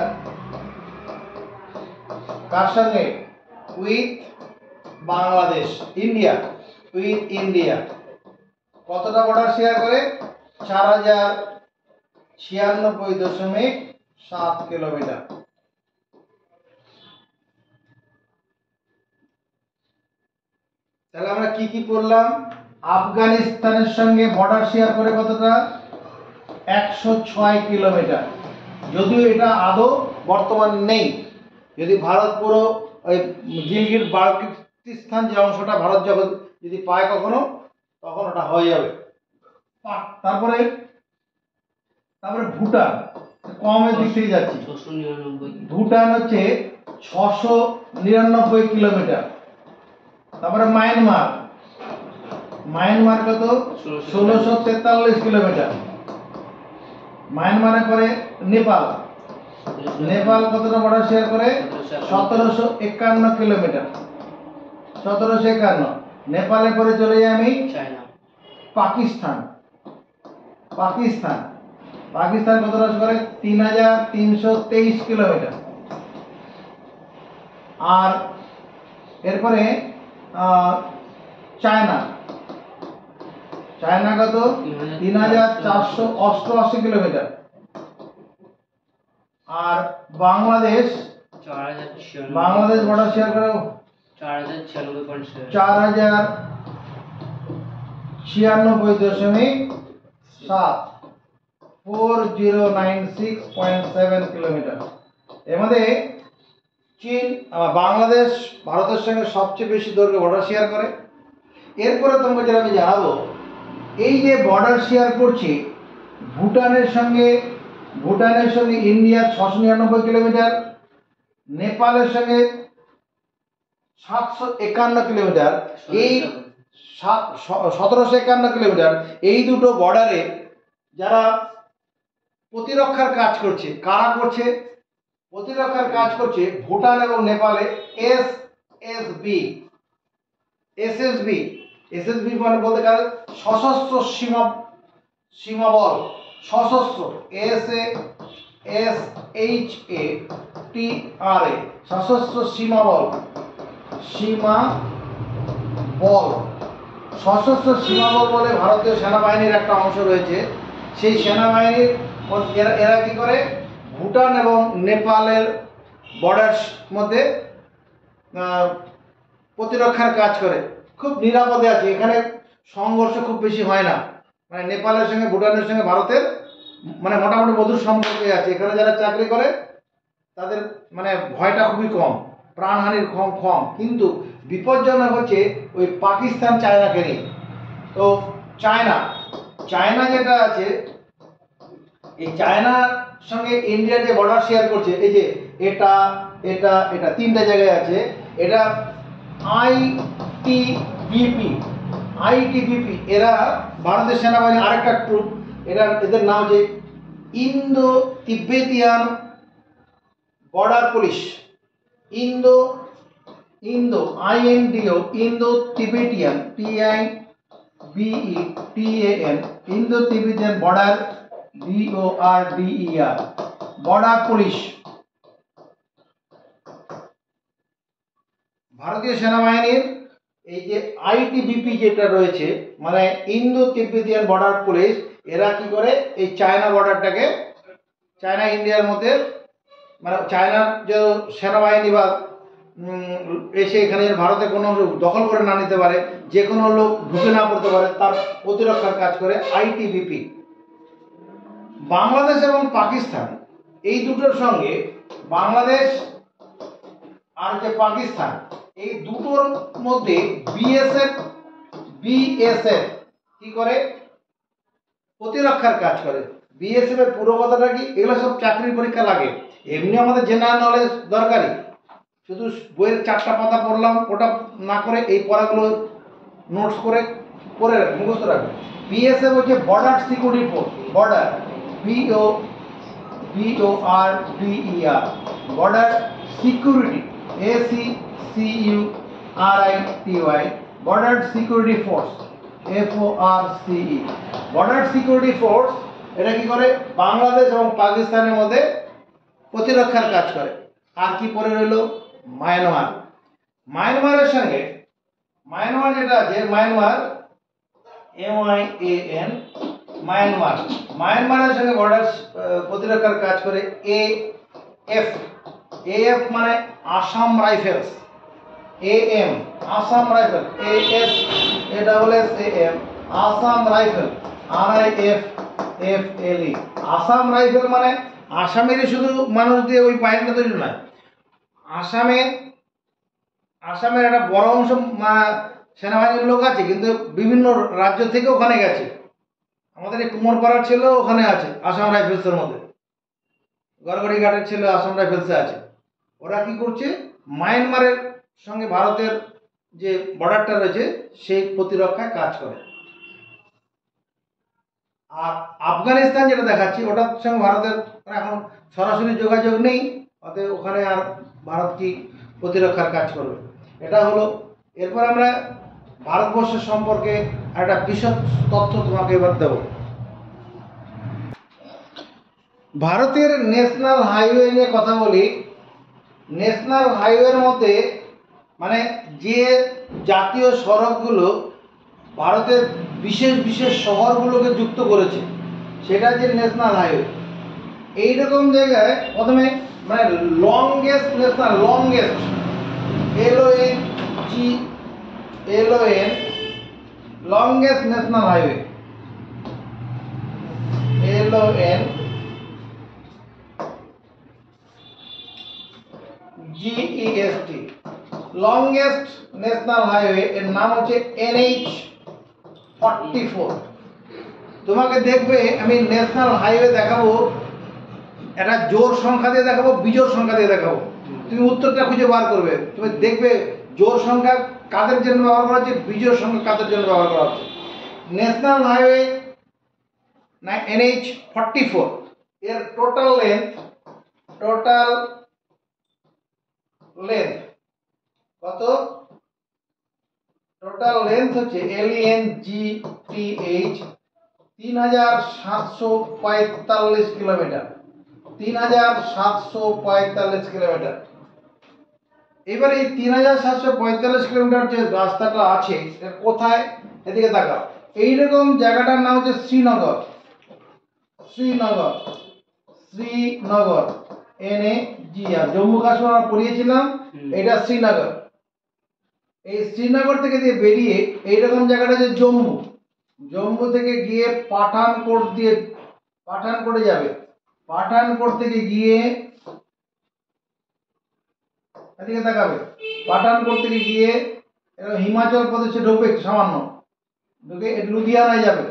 কার সঙ্গে? With Bangladesh, India. কতটা বর্ডার শেয়ার করে? 4096.7 কিলোমিটার। তাহলে আমরা কি করলাম? আফগানিস্তানের সঙ্গে বর্ডার শেয়ার করে কতটা? 106 কিলোমিটার। যদিও এটা আদৌ বর্তমান নেই, যদি ভারত পুরো ওই গিলগিট বাল্টিস্তান যে অংশটা ভারত যদি পায় কখনো, তখন ওটা হয়ে যাবে। তারপরে ভুটান, কমের দিক থেকে যাচ্ছি। ভুটান হচ্ছে 699 কিলোমিটার। তারপরে মায়ানমার, মায়ানমার কত 1643 কিলোমিটার। মায়ানমারের পরে নেপাল, নেপাল কতটা বর্ডার শেয়ার করে 1751 কিলোমিটার, 1751। নেপালের পরে চলে যাই আমি পাকিস্তান, পাকিস্তান, পাকিস্তান কতটা করে 3323 কিলোমিটার। আর এরপরে চায়না, চায়না কত 3488 কিলোমিটার। আর বাংলাদেশ, বাংলাদেশ বর্ডার শেয়ার করে 4096.7, 4096.7 কিলোমিটার। এর মধ্যে চীন, বাংলাদেশ ভারতের সঙ্গে সবচেয়ে বেশি দৈর্ঘ্য বর্ডার শেয়ার করে। এরপরে তোমাকে যেটা আমি জানাবো, এই যে বর্ডার শেয়ার করছে ভুটানের সঙ্গে, ভুটানের সঙ্গে ইন্ডিয়া 699 কিলোমিটার, নেপালের সঙ্গে 751 কিলোমিটার, এই 1751 কিলোমিটার। এই দুটো বর্ডারে যারা প্রতিরক্ষার কাজ করছে, কারা করছে প্রতিরক্ষার কাজ করছে? ভুটান এবং নেপালে এসএসবি, এসএসবি, এসএসবি মানে বলতে গেলে সশস্ত্র সীমা বল, সশস্ত্র, SHATRA, সশস্ত্র সীমা বল, সীমা বল, সশস্ত্র সীমা বল বলে ভারতীয় সেনাবাহিনীর একটা অংশ রয়েছে। সেই সেনাবাহিনীর এরা কি করে? ভুটান এবং নেপালের বর্ডার মধ্যে প্রতিরক্ষার কাজ করে, খুব নিরাপদে আছে। এখানে সংঘর্ষ খুব বেশি হয় না, মানে নেপালের সঙ্গে ভুটানের সঙ্গে ভারতের মানে মোটামুটি মধুর সম্পর্কে আছে। এখানে যারা চাকরি করে তাদের মানে ভয়টা খুবই কম, প্রাণহানির কম। কিন্তু বিপজ্জনক হচ্ছে ওই পাকিস্তান চায়নাকে নিয়ে। তো চায়না, চায়না যেটা আছে, এই চায়নার সঙ্গে ইন্ডিয়া যে বর্ডার শেয়ার করছে, এই যে এটা এটা এটা তিনটা জায়গায় আছে। এটা আইটিবিপি, আইটিবিপি এরা ভারতের সেনাবাহিনীর আরেকটা ট্রুপ। এদের নাম হচ্ছে Indo Tibetan border police, Indo Indo INDO, Indo Tibetan TIBETAN, Indo Tibetan border BORDER, border police. ভারতীয় সেনাবাহিনীর এই যে আইটিবিপি যেটা রয়েছে, মানে ইন্দো তিব্বেতিয়ান বর্ডার পুলিশ, এরা কি করে? এই চায়না বর্ডারটাকে, চায়না ইন্ডিয়ার মধ্যে, মানে চায়নার যে সেনাবাহিনী বা এসে এখানে ভারতে কোনো দখল করে না নিতে পারে, যে কোনো লোক ঢুকে না পড়তে পারে, তার প্রতিরক্ষার কাজ করে আইটিবিপি। বাংলাদেশ এবং পাকিস্তান, এই দুটোর সঙ্গে বাংলাদেশ আর যে পাকিস্তান, এই দুটোর মধ্যে বিএসএফ কি করে? প্রতিরক্ষার কাজ করে। বিএসএফ এর পুরো কথাটা কি? এগুলো সব চাকরির পরীক্ষা লাগে, এমনি আমাদের জেনারেল নলেজ দরকারি। শুধু বইয়ের 4টা পাতা পড়লাম ওটা না করে এই পড়াগুলো নোটস করে পড়ে মুখস্থ রাখবে। বিএসএফ হচ্ছে border security force, border BORDER, border security ACCURITY, border security force FORCE, border security force. এটা কি করে? বাংলাদেশ এবং পাকিস্তানের মধ্যে প্রতিরক্ষার কাজ করে। আর কি পরে রইল? মায়ানমার, মায়ানমারের সঙ্গে, মায়ানমার যেটা আছে, মায়ানমার MIAN, মায়ানমার, মায়ানমারের সঙ্গে বর্ডার প্রতিরক্ষার কাজ করে AF মানে Assam rifles, AM Assam rifle, ASAM Assam rifle, RIFLE Assam rifle. মানে আসামেরই শুধু মানুষ দিয়ে ওই বাহিনীটা তৈরি নয়, আসামের একটা বড় অংশ সেনাবাহিনীর লোক আছে, কিন্তু বিভিন্ন রাজ্য থেকে ওখানে গেছে। আমাদের এই কুমোরপাড়ার ছেলে ওখানে আছে আসাম রাইফেলসের মধ্যে, গড়গড়ি ঘাটের ছেলে আসাম রাইফেলসে আছে। ওরা কি করছে, মায়ানমারের সঙ্গে ভারতের যে বর্ডারটা রয়েছে সেই প্রতিরক্ষায় কাজ করে। আর আফগানিস্তান যেটা দেখাচ্ছি ওটার সঙ্গে ভারতের এখন সরাসরি যোগাযোগ নেই, অতএব ওখানে আর ভারত কি প্রতিরক্ষার কাজ করবে, এটা হলো। এরপর আমরা ভারতবর্ষের সম্পর্কে একটা বিশদ তথ্য তোমাকে এবার দেব। ভারতের ন্যাশনাল হাইওয়ে নিয়ে কথা বলি। ন্যাশনাল হাইওয়ের মধ্যে মানে যে জাতীয় সড়কগুলো ভারতের বিশেষ বিশেষ শহরগুলোকে যুক্ত করেছে সেটা যে ন্যাশনাল হাইওয়ে। এইরকম জায়গায় প্রথমে মানে longest longest national highway GEST longest national highway এর নাম হচ্ছে NH44। তোমাকে দেখবে আমি ন্যাশনাল হাইওয়ে দেখাবো, একটা জোড় সংখ্যা দিয়ে দেখাবো, বিজোড় সংখ্যা দিয়ে দেখাবো, তুমি উত্তরটা খুঁজে বার করবে। তুমি দেখবে জোড় সংখ্যা কাদের জন্য ব্যবহার করা হচ্ছে, বিজোড় সংখ্যা কাদের জন্য ব্যবহার করা হচ্ছে। ন্যাশনাল হাইওয়ে NH44 এর টোটাল লেন্থ কত? টোটাল লেন্থ হচ্ছে LENGTH 3745 কিলোমিটার। 3745 কিলোমিটার। এবার এই 3745 কিলোমিটার যে রাস্তাটা আছে কোথায়, এদিকে তাকাও। এইরকম জায়গাটার নাম হচ্ছে শ্রীনগর। NAGR, জম্মু কাশ্মীর আমরা পড়িয়েছিলাম, এটা শ্রীনগর। এই শ্রীনগর থেকে দিয়ে বেরিয়ে এইরকম জায়গাটা যে জম্মু থেকে গিয়ে পাঠানকোটে যাবে। পাঠানকোট থেকে গিয়ে এদিকে তাকাবে, পাঠানকোট থেকে গিয়ে হিমাচল প্রদেশে ঢুকবে সামান্য, ঢুকে লুধিয়ানায় যাবে।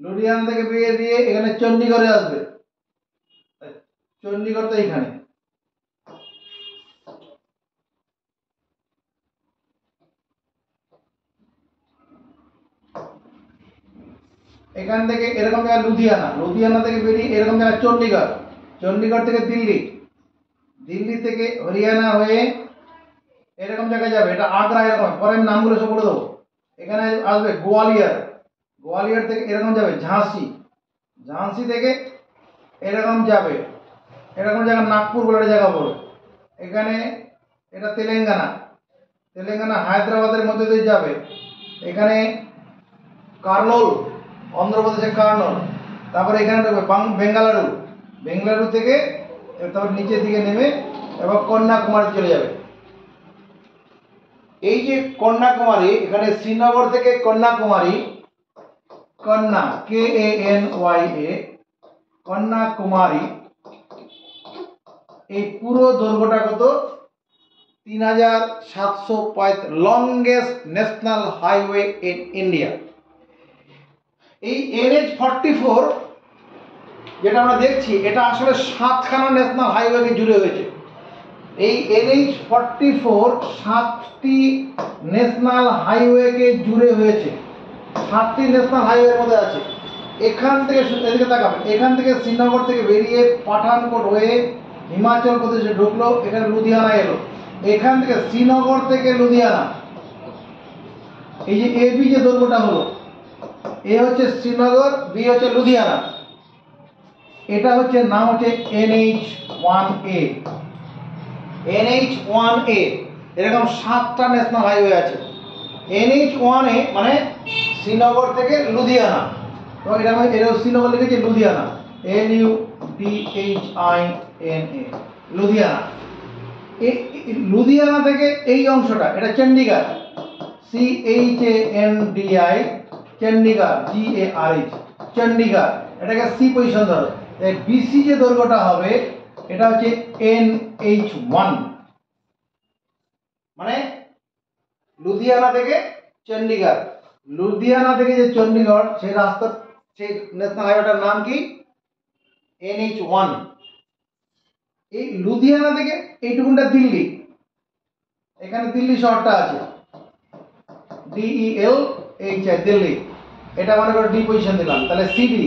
লুধিয়ানা থেকে বেরিয়ে দিয়ে এখানে চণ্ডীগড়ে আসবে। চণ্ডীগড় তো এইখানে। এখান থেকে এরকম জায়গা লুধিয়ানা থেকে বেরিয়ে এরকম জায়গা চণ্ডীগড় থেকে দিল্লি থেকে হরিয়ানা হয়ে এরকম জায়গায় যাবে, এটা আগ্রা। এরকম পরের নামগুলো সব বলে দেবো। এখানে আসবে গোয়ালিয়র থেকে এরকম যাবে ঝাঁসি থেকে এরকম যাবে, এরকম জায়গা নাগপুর বলে একটা জায়গা পড়বে। এখানে এটা তেলেঙ্গানা হায়দ্রাবাদের মধ্যে দিয়ে যাবে। এখানে কার্নুল, অন্ধ্রপ্রদেশের কার্নুল। তারপরে এখানে ঢুকবে বেঙ্গালুরু থেকে তারপর নিচের দিকে নেমে এবার কন্যাকুমারী চলে যাবে। এই যে কন্যাকুমারী, এখানে শ্রীনগর থেকে কন্যাকুমারী, কন্যাকুমারী, এই পুরো দৈর্ঘ্যটা কত? 3745, longest national highway in India. এই NH44 যেটা আমরা দেখছি এটা আসলে 7খানা ন্যাশনাল হাইওয়েকে জুড়ে হয়েছে। এই NH44 7টি ন্যাশনাল হাইওয়েকে জুড়ে হয়েছে। 7টি ন্যাশনাল হাইওয়ের মধ্যে আছে। এখান থেকে এদিকে তাকাবে, এখান থেকে শ্রীনগর থেকে বেরিয়ে পাঠানকোট হয়ে হিমাচল প্রদেশে ঢুকলো, এখানে লুধিয়ানা এলো। এখান থেকে শ্রীনগর থেকে লুধিয়ানা, এই যে AB যে দৈর্ঘ্যটা হলো, এ হচ্ছে শ্রীনগর, বি হচ্ছে লুধিয়ানা। এটা হচ্ছে নাম হচ্ছে NH1A। এরকম 7টা ন্যাশনাল হাইওয়ে আছে। NH1A মানে শ্রীনগর থেকে লুধিয়ানা, তো এটা শ্রীনগর লিখেছে লুধিয়ানা, LUDHINA, লুধিয়ানা। লুধিয়ানা থেকে এই অংশটা এটা চণ্ডীগড়, CHANDI, চণ্ডীগড়, GARH, চণ্ডীগড়। এটাকে C পজিশন ধরো। BC যে দৈর্ঘ্যটা হবে এটা হচ্ছে NH1, মানে লুধিয়ানা থেকে চণ্ডীগড়। লুধিয়ানা থেকে যে চণ্ডীগড় সেই রাস্তা, সেই ন্যাশনাল হাইওয়েটার নাম কি? NH1। এই লুধিয়ানা থেকে এইটুকুনটা দিল্লি, এখানে দিল্লি শহরটা আছে, DELHI দিল্লি, এটা মনে করো ডি পজিশন দিলাম। তাহলে সিডি,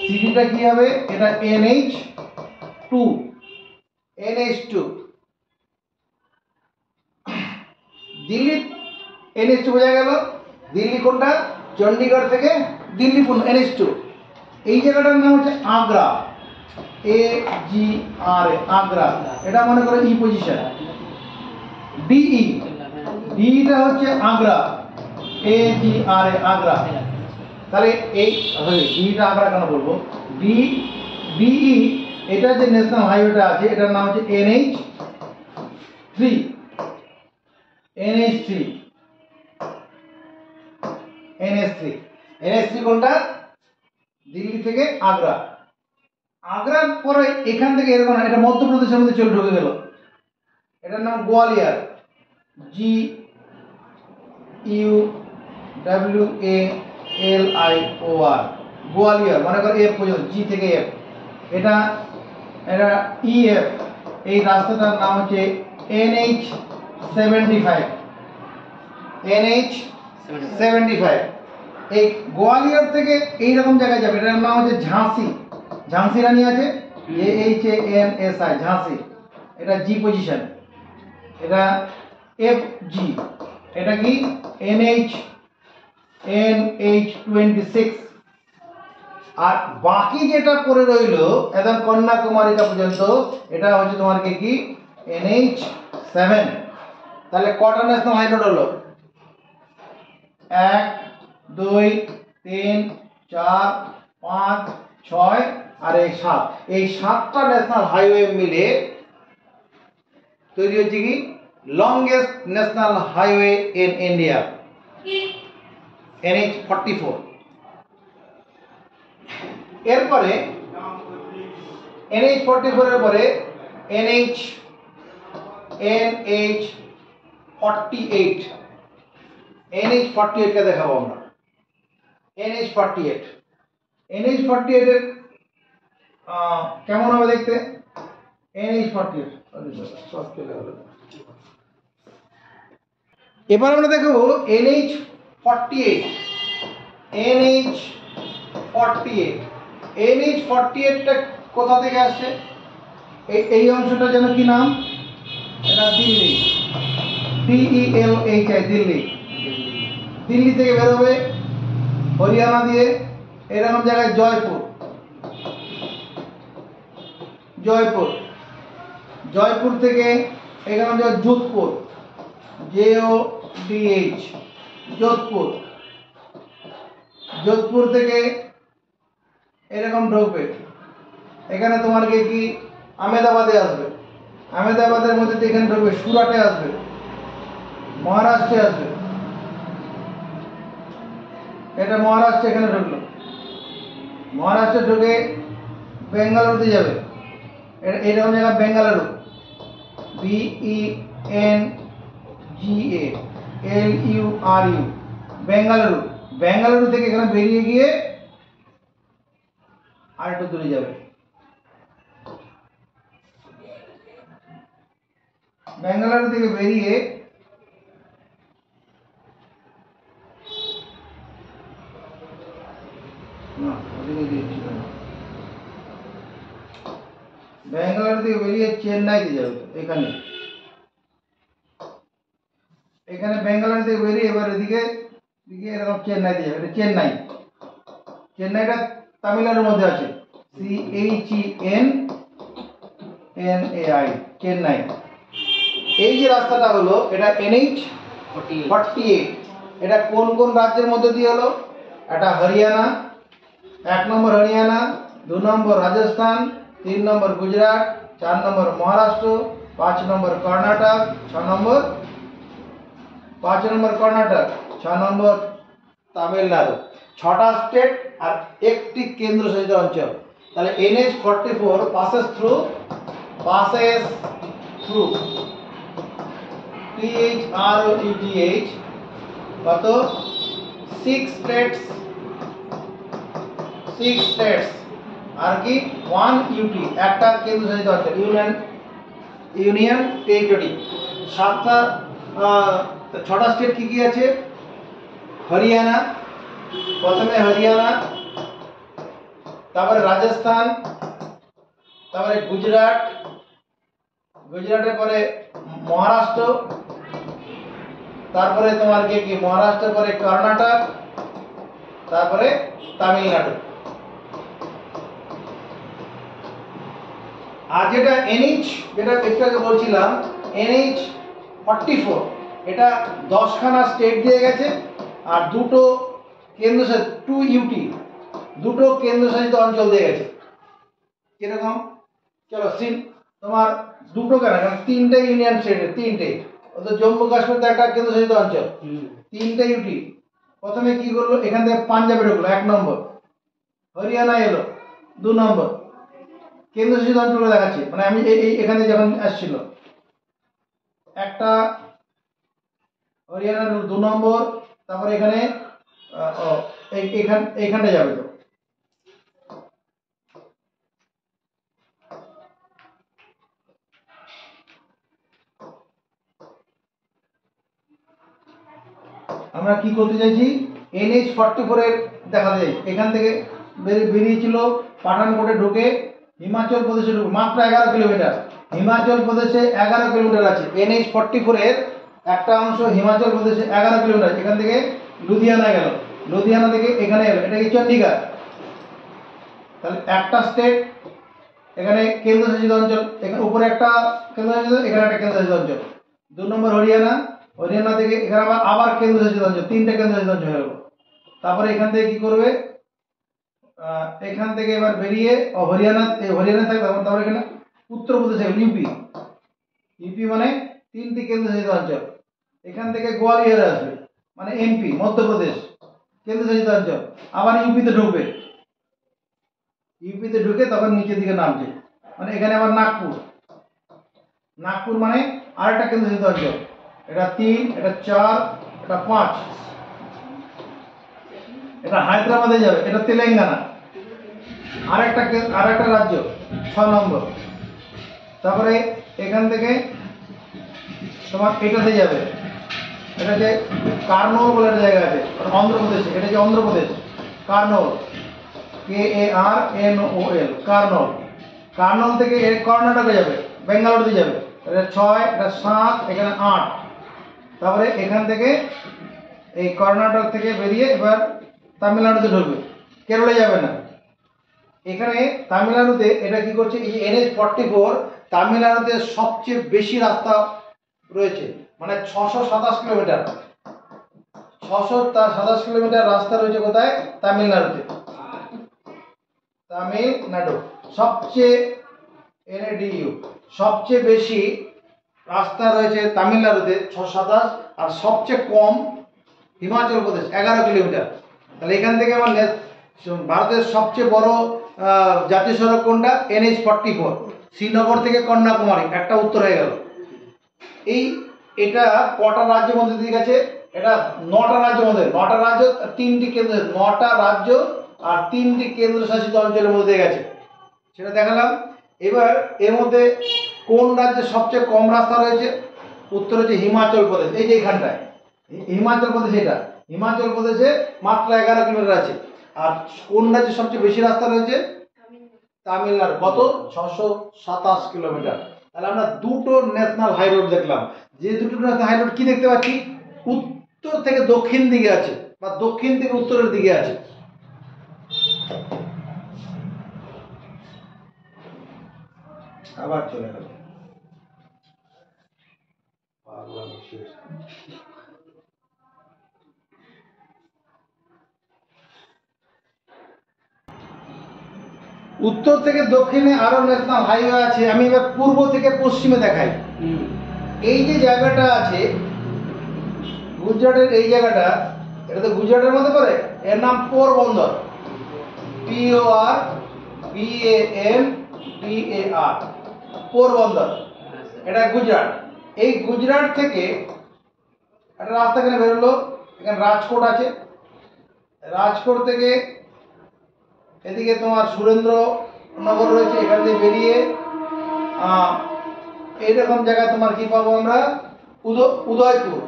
সিডিটা কি হবে? এটা NH2, NH2 দিল্লি, NH2 বোঝা গেল। দিল্লি কোনটা? চণ্ডীগড় থেকে দিল্লি পর্যন্ত NH2। এই জায়গাটার নাম হচ্ছে আগ্রা, AGRA, আগ্রা, এটা মনে করো ই পজিশন। DE, ডিটা হচ্ছে আগ্রা, AGRA, আগ্রা। তাহলে এই ডিটা আগ্রা কেন বলবো? DE, এটা যে ন্যাশনাল হাইওয়েটা আছে এটার নাম হচ্ছে NH3, NH3, NH3 কোনটা? দিল্লি থেকে আগ্রা। আগ্রার পরে এখান থেকে এরকম, এটা মধ্যপ্রদেশের মধ্যে চলে ঢুকে গেল, এটার নাম গোয়ালিয়র, GUWALIOR, গোয়ালিয়র, মনে করো এফ পর্যন্ত, জি থেকে এফ। এটা এটা EF, এই রাস্তাটার নাম হচ্ছে NH75, NH75। এই গোয়ালিয়র থেকে এইরকম জায়গায় যাবে, এটার নাম হচ্ছে ঝাঁসি, ঝাঁসি রানী আছে, JHANSI, ঝাঁসি, এটা জি পজিশন। এটা FG, এটা কি? NH26। আর বাকি যেটা পড়ে রইল একদম কন্যাকুমারীটা পর্যন্ত, এটা হচ্ছে তোমার কি NH7। তাহলে কটা ন্যাশনাল হাইরোড হলো? 1 2 3 4 5 6 আর এই 7, এই 7টা ন্যাশনাল হাইওয়ে মিলে তৈরি হচ্ছে কি longest national highway in India, NH44। এরপরে NH44 এর পরে NH48, NH48 কে দেখাবো আমরা। NH48 এর কেমন হবে দেখতে? NH48 এবার আমরা দেখাবো NH48, NH48টা কোথা থেকে আসছে? এই অংশটা যেন কি নাম? এটা দিল্লি, DELHI, দিল্লি। দিল্লি থেকে বেরোবে হরিয়ানা দিয়ে এরকম জায়গায় জয়পুর, জয়পুর থেকে এখানে যাবে যোধপুর, JODH, যোধপুর থেকে এরকম ঢুকবে, এখানে তোমার কি আহমেদাবাদে আসবে, আহমেদাবাদের মধ্যে এখানে ঢুকবে, সুরাটে আসবে, মহারাষ্ট্রে আসবে, এটা মহারাষ্ট্রে এখানে ঢুকলো, মহারাষ্ট্রে ঢুকে বেঙ্গালুরুতে যাবে, এরকম জায়গা বেঙ্গালুরু, BENGALURU, বেঙ্গালুরু। বেঙ্গালুরু থেকে এখানে বেরিয়ে গিয়ে আর একটু দূরে যাবে, বেঙ্গালুরু থেকে বেরিয়ে বেঙ্গালুরু থেকে বেরিয়ে চেন্নাইতে যাবে, এখানে বেঙ্গালুরু থেকে বেরিয়ে এবার এদিকে এরকম চেন্নাইতে যাবে, এটা চেন্নাইটা তামিলনাড়ুর মধ্যে আছে, CHENNAI, চেন্নাই। এই যে রাস্তাটা হলো এটা NH48, এটা কোন কোন রাজ্যের মধ্যে দিয়ে হলো? এটা হরিয়ানা, 1 নম্বর হরিয়ানা, 2 নম্বর রাজস্থান, 3 নম্বর গুজরাট, 4 নম্বর মহারাষ্ট্র, 5 নম্বর কর্ণাটক, 6 নম্বর কর্ণাটক, 6 নম্বর তামিলনাড়ু। 6টা স্টেট আর একটি কেন্দ্রশাসিত অঞ্চল। তাহলে NH44 passes through THROUGH কত? 6 states আর কি 1 UT, একটা কেন্দ্রশাসিত অঞ্চল, ইউনিয়ন টেরিটরি। সাতটা ছটা স্টেট কী কী আছে? হরিয়ানা, প্রথমে হরিয়ানা, তারপরে রাজস্থান, তারপরে গুজরাট, গুজরাটের পরে মহারাষ্ট্র, তারপরে তোমার কি মহারাষ্ট্রের পরে কর্ণাটক, তারপরে তামিলনাড়ু। আর যেটা এনএইচ, যেটা একটু আগে বলছিলাম NH-44, এটা 10খানা স্টেট দিয়ে গেছে আর দুটো কেন্দ্রশাসিত 2 UT, দুটো কেন্দ্রশাসিত অঞ্চল দিয়ে গেছে। কিরকম? চলো তোমার দুটো কেন, কারণ 3টে ইউনিয়ন স্টেট, 3টে। তো জম্মু কাশ্মীর তো একটা কেন্দ্রশাসিত অঞ্চল, 3টে UT। প্রথমে কি করলো, এখান থেকে পাঞ্জাবে ঢুকলো 1 নম্বর, হরিয়ানা এলো 2 নম্বর, কেন্দ্রশাসিত অঞ্চলগুলো দেখাচ্ছি। মানে আমি এখানে যখন আসছিল একটা হরিয়ানার 2 নম্বর, তারপরে এখানে এইখানটা যাবে। তো আমরা কি করতে চাইছি, NH-44 এর দেখাতে চাইছি। এখান থেকে বেরিয়েছিল পাঠানকোটে ঢুকে হিমাচল প্রদেশে ঢুকে মাত্র 11 কিলোমিটার। হিমাচল প্রদেশে 11 কিলোমিটার আছে। NH-44 এর একটা অংশ হিমাচল প্রদেশে 11 কিলোমিটার। এখান থেকে লুধিয়ানা গেল, লুধিয়ানা থেকে এখানে এলো, এটা কি চণ্ডীগড়। তাহলে একটা স্টেট, এখানে কেন্দ্রশাসিত অঞ্চল, এখানে উপরে একটা কেন্দ্রশাসিত, এখানে একটা কেন্দ্রশাসিত অঞ্চল। 2 নম্বর হরিয়ানা, হরিয়ানা থেকে এখানে আবার কেন্দ্রশাসিত অঞ্চল, 3টে কেন্দ্রশাসিত অঞ্চল হয়ে গেল। তারপরে এখান থেকে কি করবে, এখান থেকে এবার বেরিয়ে হরিয়ানা থাকে, তারপরে এখানে উত্তরপ্রদেশ, ইউপি মানে 3টি কেন্দ্রশাসিত অঞ্চল। এখান থেকে গোয়ালিয়র আসবে, মানে MP, মধ্যপ্রদেশ কেন্দ্রশাসিত অঞ্চল। আবার ইউপিতে ঢুকবে, ইউপিতে ঢুকে তখন নিচের দিকে নামছে, মানে এখানে আবার নাগপুর, নাগপুর মানে আরেকটা কেন্দ্রশাসিত অঞ্চল। এটা 3, এটা 4, এটা 5, এটা হায়দ্রাবাদে যাবে, এটা তেলেঙ্গানা, আরেকটা রাজ্য 6 নম্বর। তারপরে এখান থেকে তোমার এটাতে যাবে, এটা যে কার্নোল বলে একটা জায়গা আছে অন্ধ্রপ্রদেশে, এটা যে অন্ধ্রপ্রদেশ, কার্নোল, KARNOL, কার্নোল। কার্নোল থেকে কর্ণাটকে যাবে, বেঙ্গালুরুতে যাবে, এটা 6, এটা 7, এখানে 8। তারপরে এখান থেকে এই কর্ণাটক থেকে বেরিয়ে এবার তামিলনাড়ুতে ঢুকবে, কেরলে যাবে না। এখানে তামিলনাড়ুতে এটা কি করছে, এই যে NH-44 তামিলনাড়ুতে সবচেয়ে বেশি রাস্তা রয়েছে, মানে 627 কিলোমিটার, 627 কিলোমিটার রাস্তা রয়েছে কোথায়, তামিলনাড়ুতে। তামিলনাড়ু সবচেয়ে NADU সবচেয়ে বেশি রাস্তা রয়েছে তামিলনাড়ুতে 627, আর সবচেয়ে কম হিমাচল প্রদেশ 11 কিলোমিটার। তাহলে এখান থেকে আমার ভারতের সবচেয়ে বড় জাতীয় সড়ক কোনটা, NH-44, শ্রীনগর থেকে কন্যাকুমারী, একটা উত্তর হয়ে গেল। এটা কটা রাজ্যের মধ্যে দিয়ে গেছে, এটা 9টা রাজ্যের মধ্যে, 9টা রাজ্য, 3টি কেন্দ্র, 9টা রাজ্য আর 3টি কেন্দ্রশাসিত অঞ্চলের মধ্যে গেছে, সেটা দেখালাম। এবার এর মধ্যে কোন রাজ্যে সবচেয়ে কম রাস্তা রয়েছে, উত্তর হচ্ছে হিমাচল প্রদেশ। এই যে এখানটায় হিমাচল প্রদেশ, এটা হিমাচল প্রদেশে মাত্র 11 কিলোমিটার আছে। আর কোন রাজ্যে সবচেয়ে বেশি রাস্তা রয়েছে, তামিলনাড়ু, কত, 627 কিলোমিটার। তাহলে আমরা দুটো ন্যাশনাল হাই রোড দেখলাম। যে দুটো ন্যাশনাল হাই রোড কি দেখতে পাচ্ছি, উত্তর থেকে দক্ষিণ দিকে আছে বা দক্ষিণ থেকে উত্তরের দিকে আছে। আবার চলে গেল, উত্তর থেকে দক্ষিণে আরো ন্যাশনাল হাইওয়ে আছে। আমি এবার পূর্ব থেকে পশ্চিমে দেখাই। এই যে জায়গাটা আছে গুজরাটের, এই জায়গাটা, এটা তো গুজরাটের মধ্যে পড়ে, এর নাম পোরবন্দর, PORBANDAR, পোরবন্দর, এটা গুজরাট। এই গুজরাট থেকে একটা রাস্তা এখানে বেরোলো, এখানে রাজকোট আছে, রাজকোট থেকে এদিকে তোমার সুরেন্দ্রনগর রয়েছে, এখান থেকে বেরিয়ে এইরকম জায়গায় তোমার কি পাবো আমরা, উদয়পুর,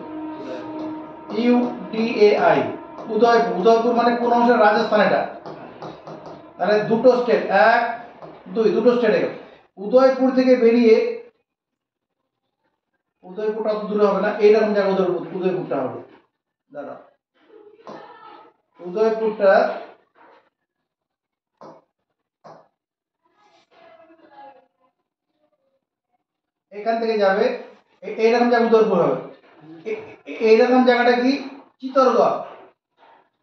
UDAI, উদয়পুর। উদয়পুর মানে কোন অংশে? রাজস্থান। এটা তাহলে দুটো স্টেট, 1 2 দুটো স্টেট। উদয়পুর থেকে বেরিয়ে, উদয়পুরটা তো দূরে হবে না, এইরকম জায়গা উদয়পুরটা হবে। দাঁড়া, উদয়পুরটা এখান থেকে যাবে, এইরকম জায়গা উদয়পুর হবে। এইরকম জায়গাটা কি? চিত্তরগড়।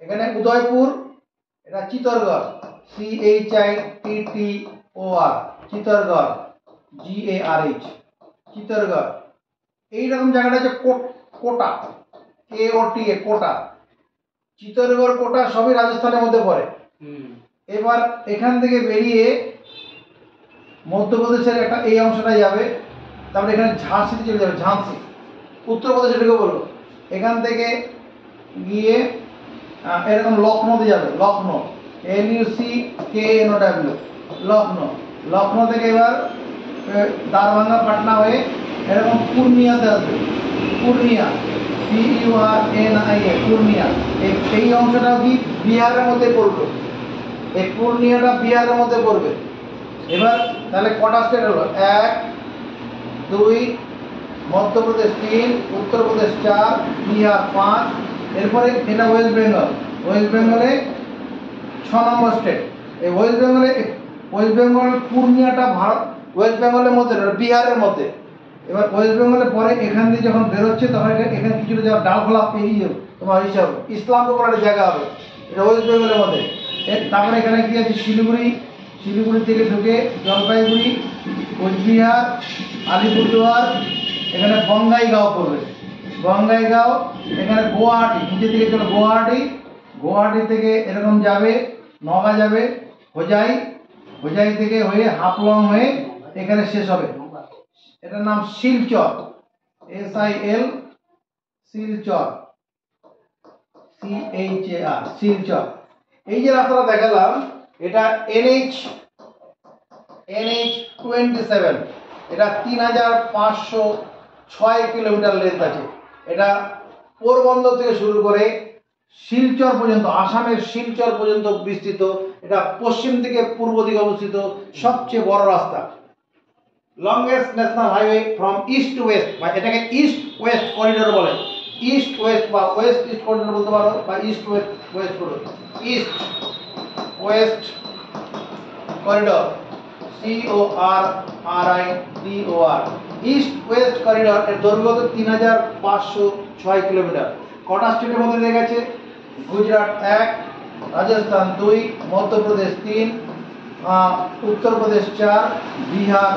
এখানে উদয়পুর, এটা চিত্তরগড়, CHITTOR, চিত্তরগড়, GARH, চিত্তরগড়। এইরকম জায়গাটা হচ্ছে কোটা, KOTA, কোটা। চিত্তরগড়, কোটা সবই রাজস্থানের মধ্যে পড়ে। এবার এখান থেকে বেরিয়ে মধ্যপ্রদেশের একটা এই অংশটা যাবে, তারপরে এখানে ঝাঁসিতে চলে যাবে, ঝাঁসি, উত্তরপ্রদেশ এটাকে বলবো। এখান থেকে গিয়ে এরকম লখনৌতে যাবে, লখনৌ, LUCKNOW, লখনৌ। লখনৌ থেকে এবার দারভাঙ্গা, পাটনা হয়ে এরকম পূর্ণিয়াতে আসবে, পূর্ণিয়া, PURNIA, পূর্ণিয়া। এই অংশটা কি বিহারের মধ্যে পড়বে, এই পূর্ণিয়াটা বিহারের মধ্যে পড়বে। এবার তাহলে কটা স্টেট হলো? 1 2, মধ্যপ্রদেশ 3, উত্তরপ্রদেশ 4, বিহার 5। এরপরে এটা ওয়েস্ট বেঙ্গল। ওয়েস্ট বেঙ্গলে 6 নম্বর স্টেট। এই ওয়েস্ট বেঙ্গল পূর্ণিয়াটা ভারত, ওয়েস্ট বেঙ্গলের মধ্যে, বিহারের মধ্যে। এবার ওয়েস্ট বেঙ্গলের পরে এখান দিয়ে যখন বেরোচ্ছে তখন এখানে কিছুটা যাওয়া ডালখোলা পেরিয়ে তোমার হিসাব ইসলামপুর বলে একটা জায়গা হবে, এটা ওয়েস্ট বেঙ্গলের মধ্যে। তারপরে এখানে কি আছে? শিলিগুড়ি, শিলিগুড়ি থেকে ঢুকে জলপাইগুড়ি, কোচবিহার, আলিপুরদুয়ার, এখানে বঙ্গাইগাঁও পড়বে, বঙ্গাইগাঁও। এখানে গুয়াহাটি, নিচে দিকে চলো গুয়াহাটি, গুয়াহাটি থেকে এরকম যাবে, নগা যাবে, হোজাই, হোজাই থেকে হয়ে হাফলং হয়ে এখানে শেষ হবে। এটার নাম শিলচর, SIL, শিলচর, CHAR, শিলচর। এই যে রাস্তাটা দেখালাম, এটা NH27, এটা 3506 কিলোমিটার লেন্থ আছে। এটা পোরবন্দর থেকে শুরু করে শিলচর পর্যন্ত, আসামের শিলচর পর্যন্ত বিস্তৃত। এটা পশ্চিম থেকে পূর্ব দিকে অবস্থিত সবচেয়ে বড় রাস্তা। Longest national highway from east two West, বা এটাকে ইস্ট ওয়েস্ট করিডোর বলে। ইস্ট ওয়েস্ট বা ওয়েস্ট ইস্ট করিডোর বলতে পারো, বা east West corridor, east West corridor, CORRIDOR, east West corridor. এর দৈর্ঘ্য 3506 কিলোমিটার। কটা স্টেটের মধ্যে দিয়ে গেছে? গুজরাট 1, রাজস্থান 2, মধ্যপ্রদেশ 3, উত্তরপ্রদেশ 4, বিহার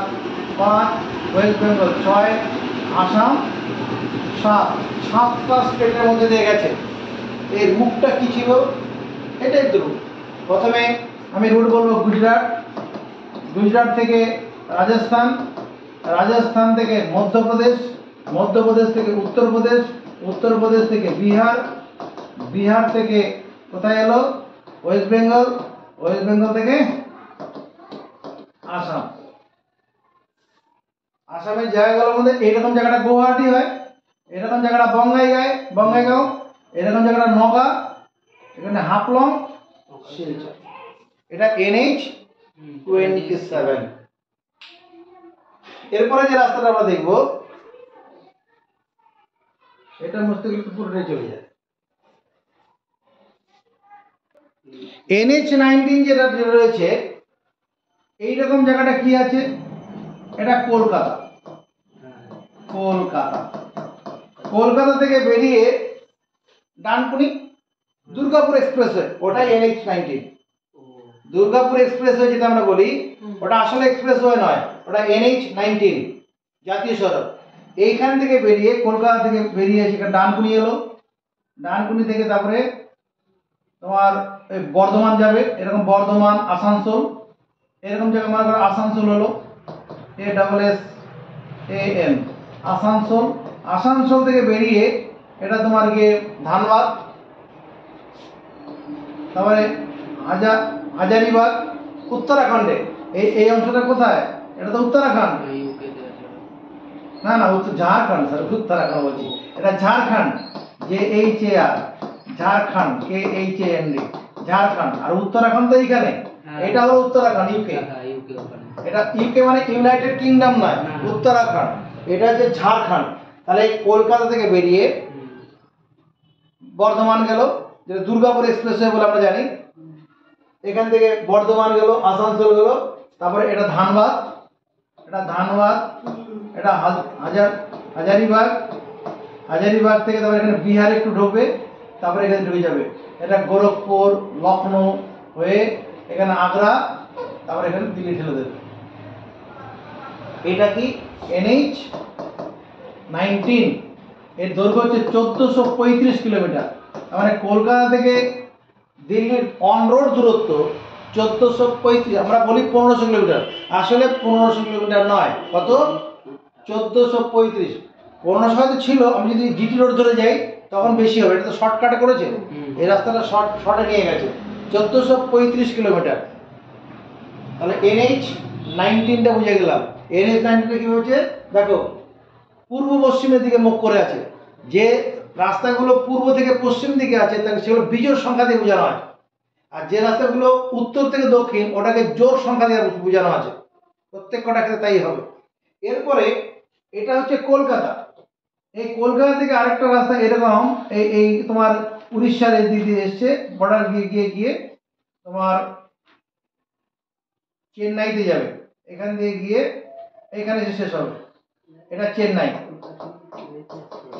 5, ওয়েস্ট বেঙ্গল 6, আসাম 7। 7টা স্টেটের মধ্যে দিয়ে গেছে। এর রুটটা কি ছিল? এটাই তো রুট। প্রথমে আমি রুট বলবো গুজরাট, গুজরাট থেকে রাজস্থান, রাজস্থান থেকে মধ্যপ্রদেশ, মধ্যপ্রদেশ থেকে উত্তরপ্রদেশ, উত্তরপ্রদেশ থেকে বিহার, বিহার থেকে কোথায় এলো? ওয়েস্ট বেঙ্গল, ওয়েস্ট বেঙ্গল থেকে আসাম। আসামের জায়গাগুলোর মধ্যে এইরকম জায়গাটা গুয়াহাটি হয়, এরকম জায়গাটা বঙ্গাইগাঁও, এরকম জায়গাটা নগা, এখানে হাফলং, শিলচর। এটা NH27। এরপরে যে রাস্তাটা আমরা দেখব, এটা মুস্তাকিল পুরোটাই চলে যায়। NH19 যেটা রয়েছে, এইরকম জায়গাটা কি আছে? এটা কলকাতা, কলকাতা। কলকাতা থেকে বেরিয়ে ডানকুনি দুর্গাপুর এক্সপ্রেসওয়ে, ওটাই NH19। দুর্গাপুর এক্সপ্রেসওয়ে যেটা আমরা বলি, ওটা আসলে এক্সপ্রেসওয়ে নয়, ওটা NH19 জাতীয় সড়ক। এইখান থেকে বেরিয়ে, কলকাতা থেকে বেরিয়ে সেখানে ডানকুনি এলো, ডানকুনি থেকে তারপরে তোমার বর্ধমান যাবে, এরকম বর্ধমান, আসানসোল, এরকম জায়গা মনে করো আসানসোল হলো, ASSAN, আসানসোল। আসানসোল থেকে বেরিয়ে এটা তোমার গিয়ে ধানবাদ, তারপরে হাজারিবাগ, উত্তরাখণ্ডে। এই অংশটা কোথায়? এটা তো উত্তরাখণ্ড। না না উত্তর ঝাড়খণ্ড স্যার, উত্তরাখণ্ড বলছি, এটা ঝাড়খণ্ড, JHAR, ঝাড়খণ্ড, KHAND, ঝাড়খণ্ড। আর উত্তরাখণ্ড তো এইখানে, এটা হলো উত্তরাখণ্ড, ইউকে। এটা ইউকে মানে ইউনাইটেড কিংডম নয়, উত্তরাখণ্ড। এটা হচ্ছে ঝাড়খণ্ড। তাহলে এই কলকাতা থেকে বেরিয়ে বর্ধমান গেল, যেটা দুর্গাপুর এক্সপ্রেসওয়ে বলে আমরা জানি। এখান থেকে বর্ধমান গেল, আসানসোল গেল, তারপরে এটা ধানবাদ, এটা হাজারিবাগ, হাজারিবাগ থেকে তারপরে এখানে বিহার একটু ঢুকবে, তারপরে এখানে ঢুকে যাবে। এটা গোরখপুর, লখনৌ হয়ে এখানে আগ্রা, তারপরে এখানে দিল্লি ঠেলে দেবে। এটা কি NH-19, এর দৈর্ঘ্য হচ্ছে 1435 কিলোমিটার। মানে কলকাতা থেকে দিল্লির অন রোড দূরত্ব 1435, আমরা বলি 1500 কিলোমিটার, আসলে 1500 কিলোমিটার নয়, কত? 1435। 1500 হয়তো ছিল, আমি যদি GT রোড ধরে যাই তখন বেশি হবে, এটা তো শর্টকাটে করেছে, এই রাস্তাটা শর্টে নিয়ে গেছে। 1435 কিলোমিটার। তাহলে NH-19টা বুঝে গেলাম। NH-19টা কি হচ্ছে দেখো, পূর্ব পশ্চিমের দিকে মুখ করে আছে। যে রাস্তাগুলো পূর্ব থেকে পশ্চিম দিকে আছে তাকে সেগুলো বিজোড় সংখ্যা দিয়ে বোঝানো হয়, আর যে রাস্তাগুলো উত্তর থেকে দক্ষিণ ওটাকে জোড় সংখ্যা দিয়ে বোঝানো আছে। প্রত্যেক কটা ক্ষেত্রে তাই হবে। এরপরে এটা হচ্ছে কলকাতা। এই কলকাতা থেকে আরেকটা রাস্তা এরকম, এই তোমার উড়িষ্যার এই দিক দিয়ে এসছে, বর্ডার গিয়ে তোমার চেন্নাইতে যাবে, এখান দিয়ে গিয়ে এখানে এসে শেষ হবে। এটা চেন্নাই,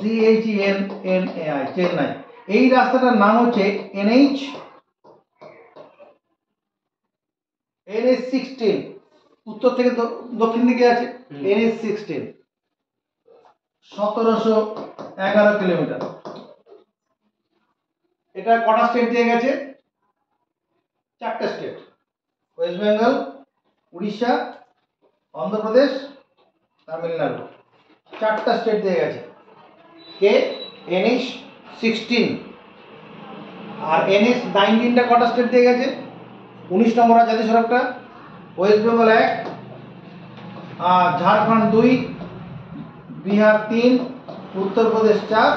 CHENNAI, চেন্নাই। এই রাস্তাটার নাম হচ্ছে NH-16, উত্তর থেকে দক্ষিণ দিকে আছে। NH-16 1711 kilometre. এটা কটা স্টেট দিয়ে গেছে? 4টে স্টেট, ওয়েস্ট বেঙ্গল, উড়িষ্যা, অন্ধ্রপ্রদেশ, তামিলনাড়ু, 4টা স্টেট দিয়ে গেছে কে NH-16। আর NH-19টা কটা স্টেট দিয়ে গেছে? 19 নম্বর জাতীয় সড়কটা, ওয়েস্ট বেঙ্গল 1, আর ঝাড়খণ্ড 2, বিহার 3, উত্তরপ্রদেশ 4,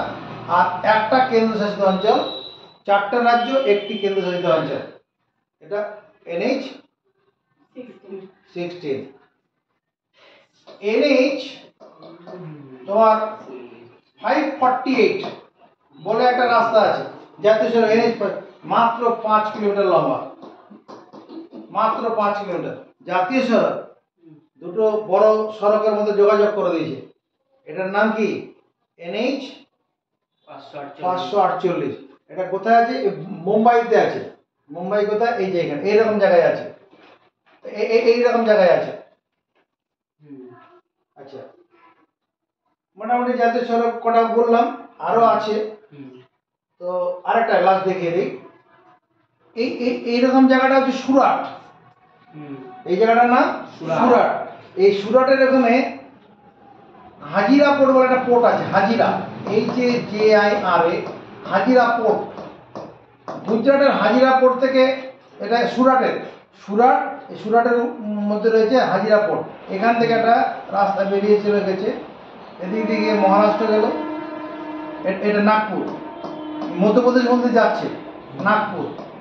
আর একটা কেন্দ্রশাসিত অঞ্চল। 4টা রাজ্য, একটি কেন্দ্রশাসিত অঞ্চল। এটা NH-16। NH তোমার 548 বলে একটা রাস্তা আছে, জাতীয় সড়ক NH, মাত্র 5 কিলোমিটার লম্বা, মাত্র 5 কিলোমিটার। জাতীয় সড়ক, দুটো বড় সড়কের মধ্যে যোগাযোগ করে দিয়েছে। এটার নাম কি? NH-548। এটা কোথায় আছে? মুম্বাইতে আছে। মুম্বাই কোথায়? এই যে এখানে, এইরকম জায়গায় আছে, এইরকম জায়গায় আছে। আচ্ছা, মোটামুটি জাতীয় সড়ক কটা বললাম, আরো আছে। তো আরেকটা লাস্ট দেখিয়ে দিই। এইরকম জায়গাটা হচ্ছে সুরাট। এই জায়গাটার নাম সুরাট। এই সুরাটের এখানে হাজিরা পোর্ট বলে একটা পোর্ট আছে, হাজিরা, HAJIRA, হাজিরা পোর্ট। গুজরাটের হাজিরা পোর্ট থেকে, এটা সুরাটের মধ্যে রয়েছে হাজিরা পোর্ট। এখান থেকে একটা রাস্তা বেরিয়ে চলে গেছে, এদিক থেকে মহারাষ্ট্র গেল, এটা নাগপুর, মধ্যপ্রদেশ মধ্যে যাচ্ছে,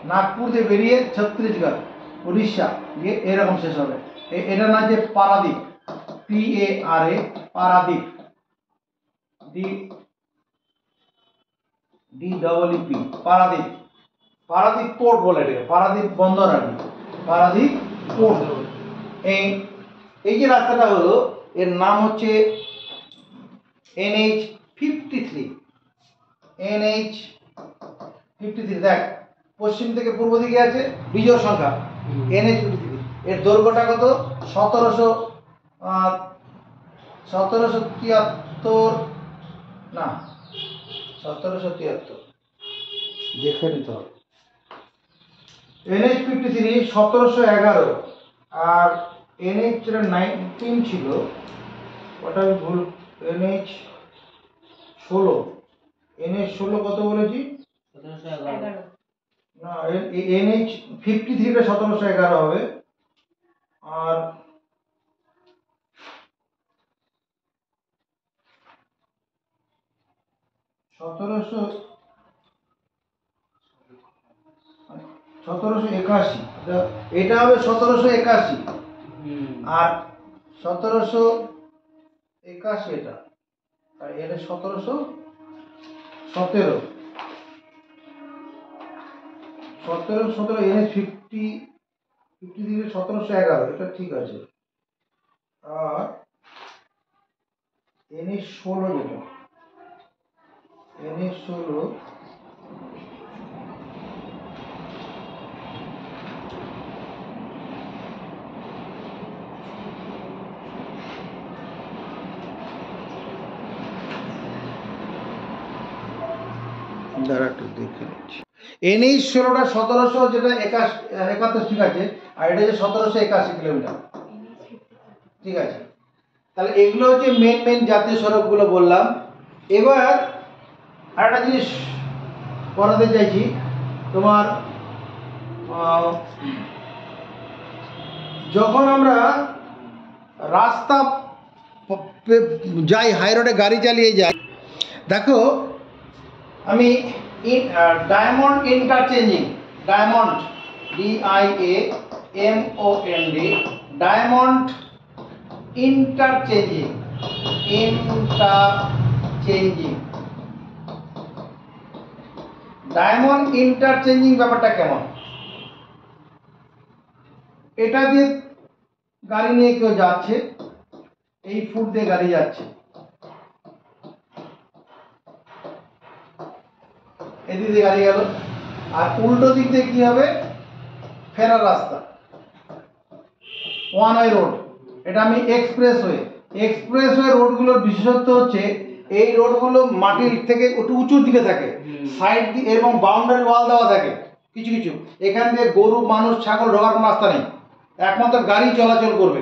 নাগপুর দিয়ে বেরিয়ে ছত্তিশগড়, উড়িষ্যা গিয়ে এরকম শেষ হবে। এটা না যে Paradip, PARA, Paradip, DEEP, Paradip, Paradip port বলে এটাকে, পারাদ্বীপ বন্দর আর কি, পারাদ্বীপ পোর্ট। এই যে রাস্তাটা হলো, এর নাম হচ্ছে NH-53। NH-53, দেখ পশ্চিম থেকে পূর্ব দিকে আছে, বিজোড় সংখ্যা, NH-53। এর দৈর্ঘ্যটা কত? 1773, না 1773, দেখে নিতে হবে। NH-53 1711, আর NH-19 ছিল, ওটা আমি ভুল, NH-16 কত বলেছি? 1711 না, NH-53টা 1711 হবে। আর 1781, এটা হবে 1781 আর 1781 এটা, আর এটা 1717 এনে 50 দিকে 1711, এটা ঠিক আছে। আর এনে 16 যেটা, এনে 16 দ্বারা একটু দেখে নিচ্ছি। এনএইচ 16টা 1700 যেটা 71 ঠিক আছে, আর এটা যে 1781 কিলোমিটার, ঠিক আছে। তাহলে এগুলো হচ্ছে মেন জাতীয় সড়কগুলো বললাম। এবার আরেকটা জিনিস করাতে চাইছি, তোমার যখন আমরা রাস্তা যাই, হাই রোডে গাড়ি চালিয়ে যাই, দেখো আমি diamond interchanging, diamond DIAMOND, diamond interchanging, diamond interchanging ব্যাপারটা কেমন? এটা দিয়ে গাড়ি নিয়ে কেউ যাচ্ছে, এই ফুট দিয়ে গাড়ি যাচ্ছে, এদিক দিয়ে গাড়ি গেল, আর উল্টো দিক দিয়ে কি হবে? ফেরার রাস্তা, ওয়ান ওয়ে রোড। এটা আমি এক্সপ্রেসওয়ে রোডগুলোর বিশেষত্ব হচ্ছে এই রোডগুলো মাটির থেকে একটু উঁচুর দিকে থাকে, সাইড দিয়ে এবং বাউন্ডারি ওয়াল দেওয়া থাকে কিছু কিছু, এখান দিয়ে গরু মানুষ ছাগল ঢোকার কোনো রাস্তা নেই, একমাত্র গাড়ি চলাচল করবে।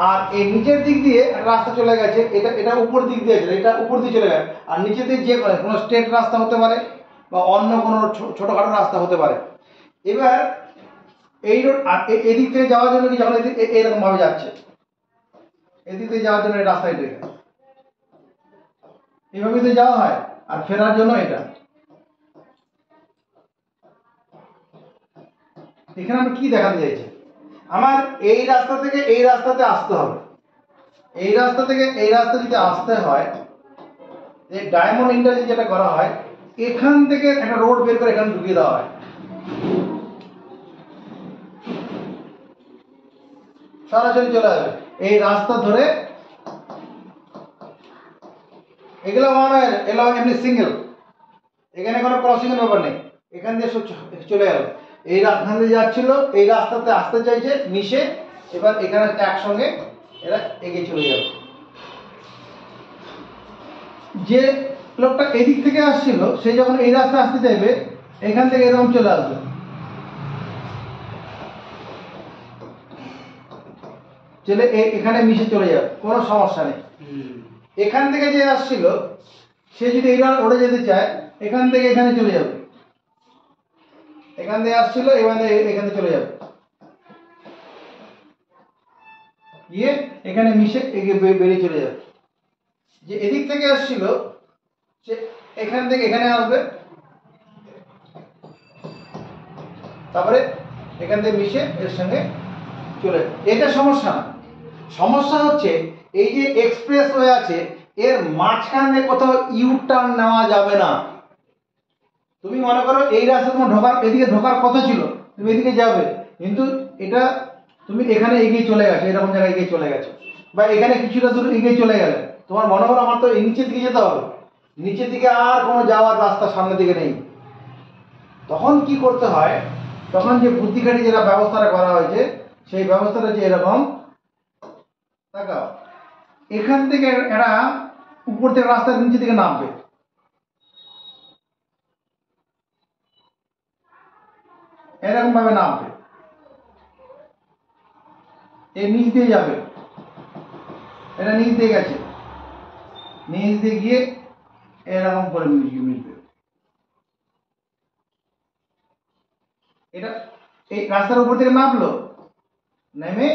আর এই নিচের দিক দিয়ে একটা রাস্তা চলে গেছে, এটা উপর দিক দিয়ে আছে, এটা উপর দিয়ে চলে গেছে, আর নিচের দিকে যে কোনো স্টেট রাস্তা হতে পারে বা অন্য কোনো ছোটোখাটো রাস্তা হতে পারে। এবার এই রোড আর এদিক থেকে যাওয়ার জন্য কি, যখন এরকম ভাবে যাচ্ছে, এদিক থেকে যাওয়ার জন্য এই রাস্তা এটা, এইভাবে তো যাওয়া হয়, আর ফেরার জন্য এটা। এখানে আমি কি দেখাতে চাইছি, আমার এই রাস্তা থেকে এই রাস্তাতে আসতে হবে, এই রাস্তা থেকে এই রাস্তা যদি আসতে হয়, যে ডায়মন্ড ইন্টারচেঞ্জ যেটা করা হয়, এখান থেকে একটা রোড বের করে এখানে ঢুকিয়ে দেওয়া হয়, সরাসরি চলে যাবে এই রাস্তা ধরে। এগুলো এমনি সিঙ্গেল, এখানে কোনো ক্রসিং এর ব্যাপার নেই, এখান দিয়ে চলে গেল, এই রাস্তা দিয়ে যাচ্ছিল, এই রাস্তাতে আসতে চাইছে মিশে, এবার এখানে একসঙ্গে এরা এগিয়ে চলে যাবে। যে লোকটা এদিক থেকে আসছিল, সে যখন এই রাস্তা আসতে চাইবে, এখান থেকে এরকম চলে আসবে, চলে এখানে মিশে চলে যাবে, কোনো সমস্যা নেই। এখান থেকে যে আসছিল, সে যদি এই ওড়ে যেতে চায়, এখান থেকে এখানে চলে যাবে, এখান থেকে আসছিল, এখানে চলে যাবে, গিয়ে এখানে মিশে বেরিয়ে চলে যাবে। যে এদিক থেকে আসছিল, সে এখান থেকে এখানে আসবে, তারপরে এখান থেকে মিশে এর সঙ্গে চলে, এটা সমস্যা না। সমস্যা হচ্ছে এই যে এক্সপ্রেসওয়ে আছে, এর মাঝখানে কোথাও ইউ টার্ন নেওয়া যাবে না। তুমি মনে করো এই রাস্তা তোমার এদিকে ঢোকার কথা ছিল, তুমি এদিকে যাবে, কিন্তু এটা তুমি এখানে এগিয়ে চলে গেছো, এরকম জায়গায় এগিয়ে চলে গেছো, বা এখানে কিছুটা দূর এগিয়ে চলে গেলে, তোমার মনে করো আমার তো নিচের দিকে যেতে হবে, নিচের দিকে আর কোনো যাওয়ার রাস্তা সামনের দিকে নেই, তখন কি করতে হয়? তখন যে বুদ্ধিঘাটি যেটা ব্যবস্থাটা করা হয়েছে, সেই ব্যবস্থাটা যে এরকম, তাকাও, এখান থেকে এরা উপর থেকে রাস্তার নিচে দিকে নামবে, এরকম ভাবে নামবে, এই নিচ দিয়ে যাবে, এটা নিচ দিয়ে গেছে, নিচ দিয়ে গিয়ে এরকম করে মিলবে, এটা এই রাস্তার উপর থেকে নামলো, নেমে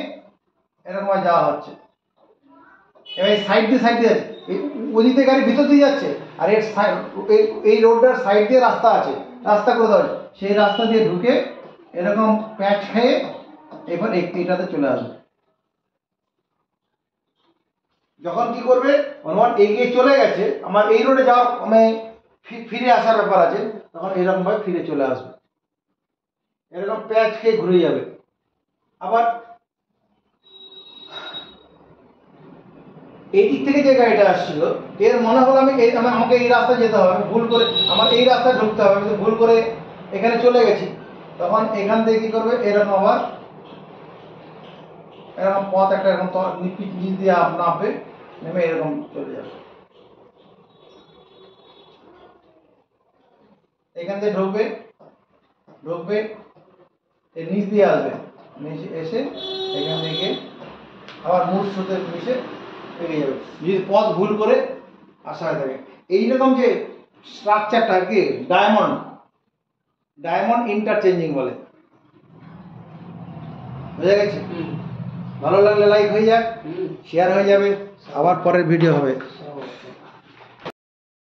এরকম যাওয়া হচ্ছে, এবার সাইড দিয়ে ওদিক থেকে গাড়ি ভিতর দিয়ে যাচ্ছে, আর এর এই রোডটার সাইড দিয়ে রাস্তা আছে, রাস্তা করে দেওয়া আছে, সেই রাস্তা দিয়ে ঢুকে এরকম প্যাচ খেয়ে এবার এটাতে চলে আসবে। যখন কি করবে, হনুমান এগিয়ে চলে গেছে, আমার এই রোডে যাওয়ার মানে ফিরে আসার ব্যাপার আছে, তখন এরকম ভাবে ফিরে চলে আসবে, এরকম প্যাচ খেয়ে ঘুরে যাবে। আবার এই দিক থেকে যে গাড়িটা আসছিল, এর মনে হলো আমাকে এই রাস্তা যেতে হবে, ভুল করে আমার এই রাস্তায় ঢুকতে হবে, কিন্তু ভুল করে এখানে চলে গেছি, তখন এখান থেকে কি করবে, এরকম আবার এরকম পথ একটা এরকম নিচ দিয়ে নামবে, নেমে এরকম চলে যাবে, এখান থেকে ঢুকবে এর নিচ দিয়ে আসবে, নিচে এসে এখান থেকে আবার মূল স্রোতে মিশে বেরিয়ে যাবে, যদি পথ ভুল করে আসা হয়ে থাকে। এইরকম যে স্ট্রাকচারটাকে ডায়মন্ড ইন্টারচেঞ্জিং বলে। বুঝে গেছে? ভালো লাগলে লাইক হয়ে যাক, শেয়ার হয়ে যাবে, আবার পরের ভিডিও হবে।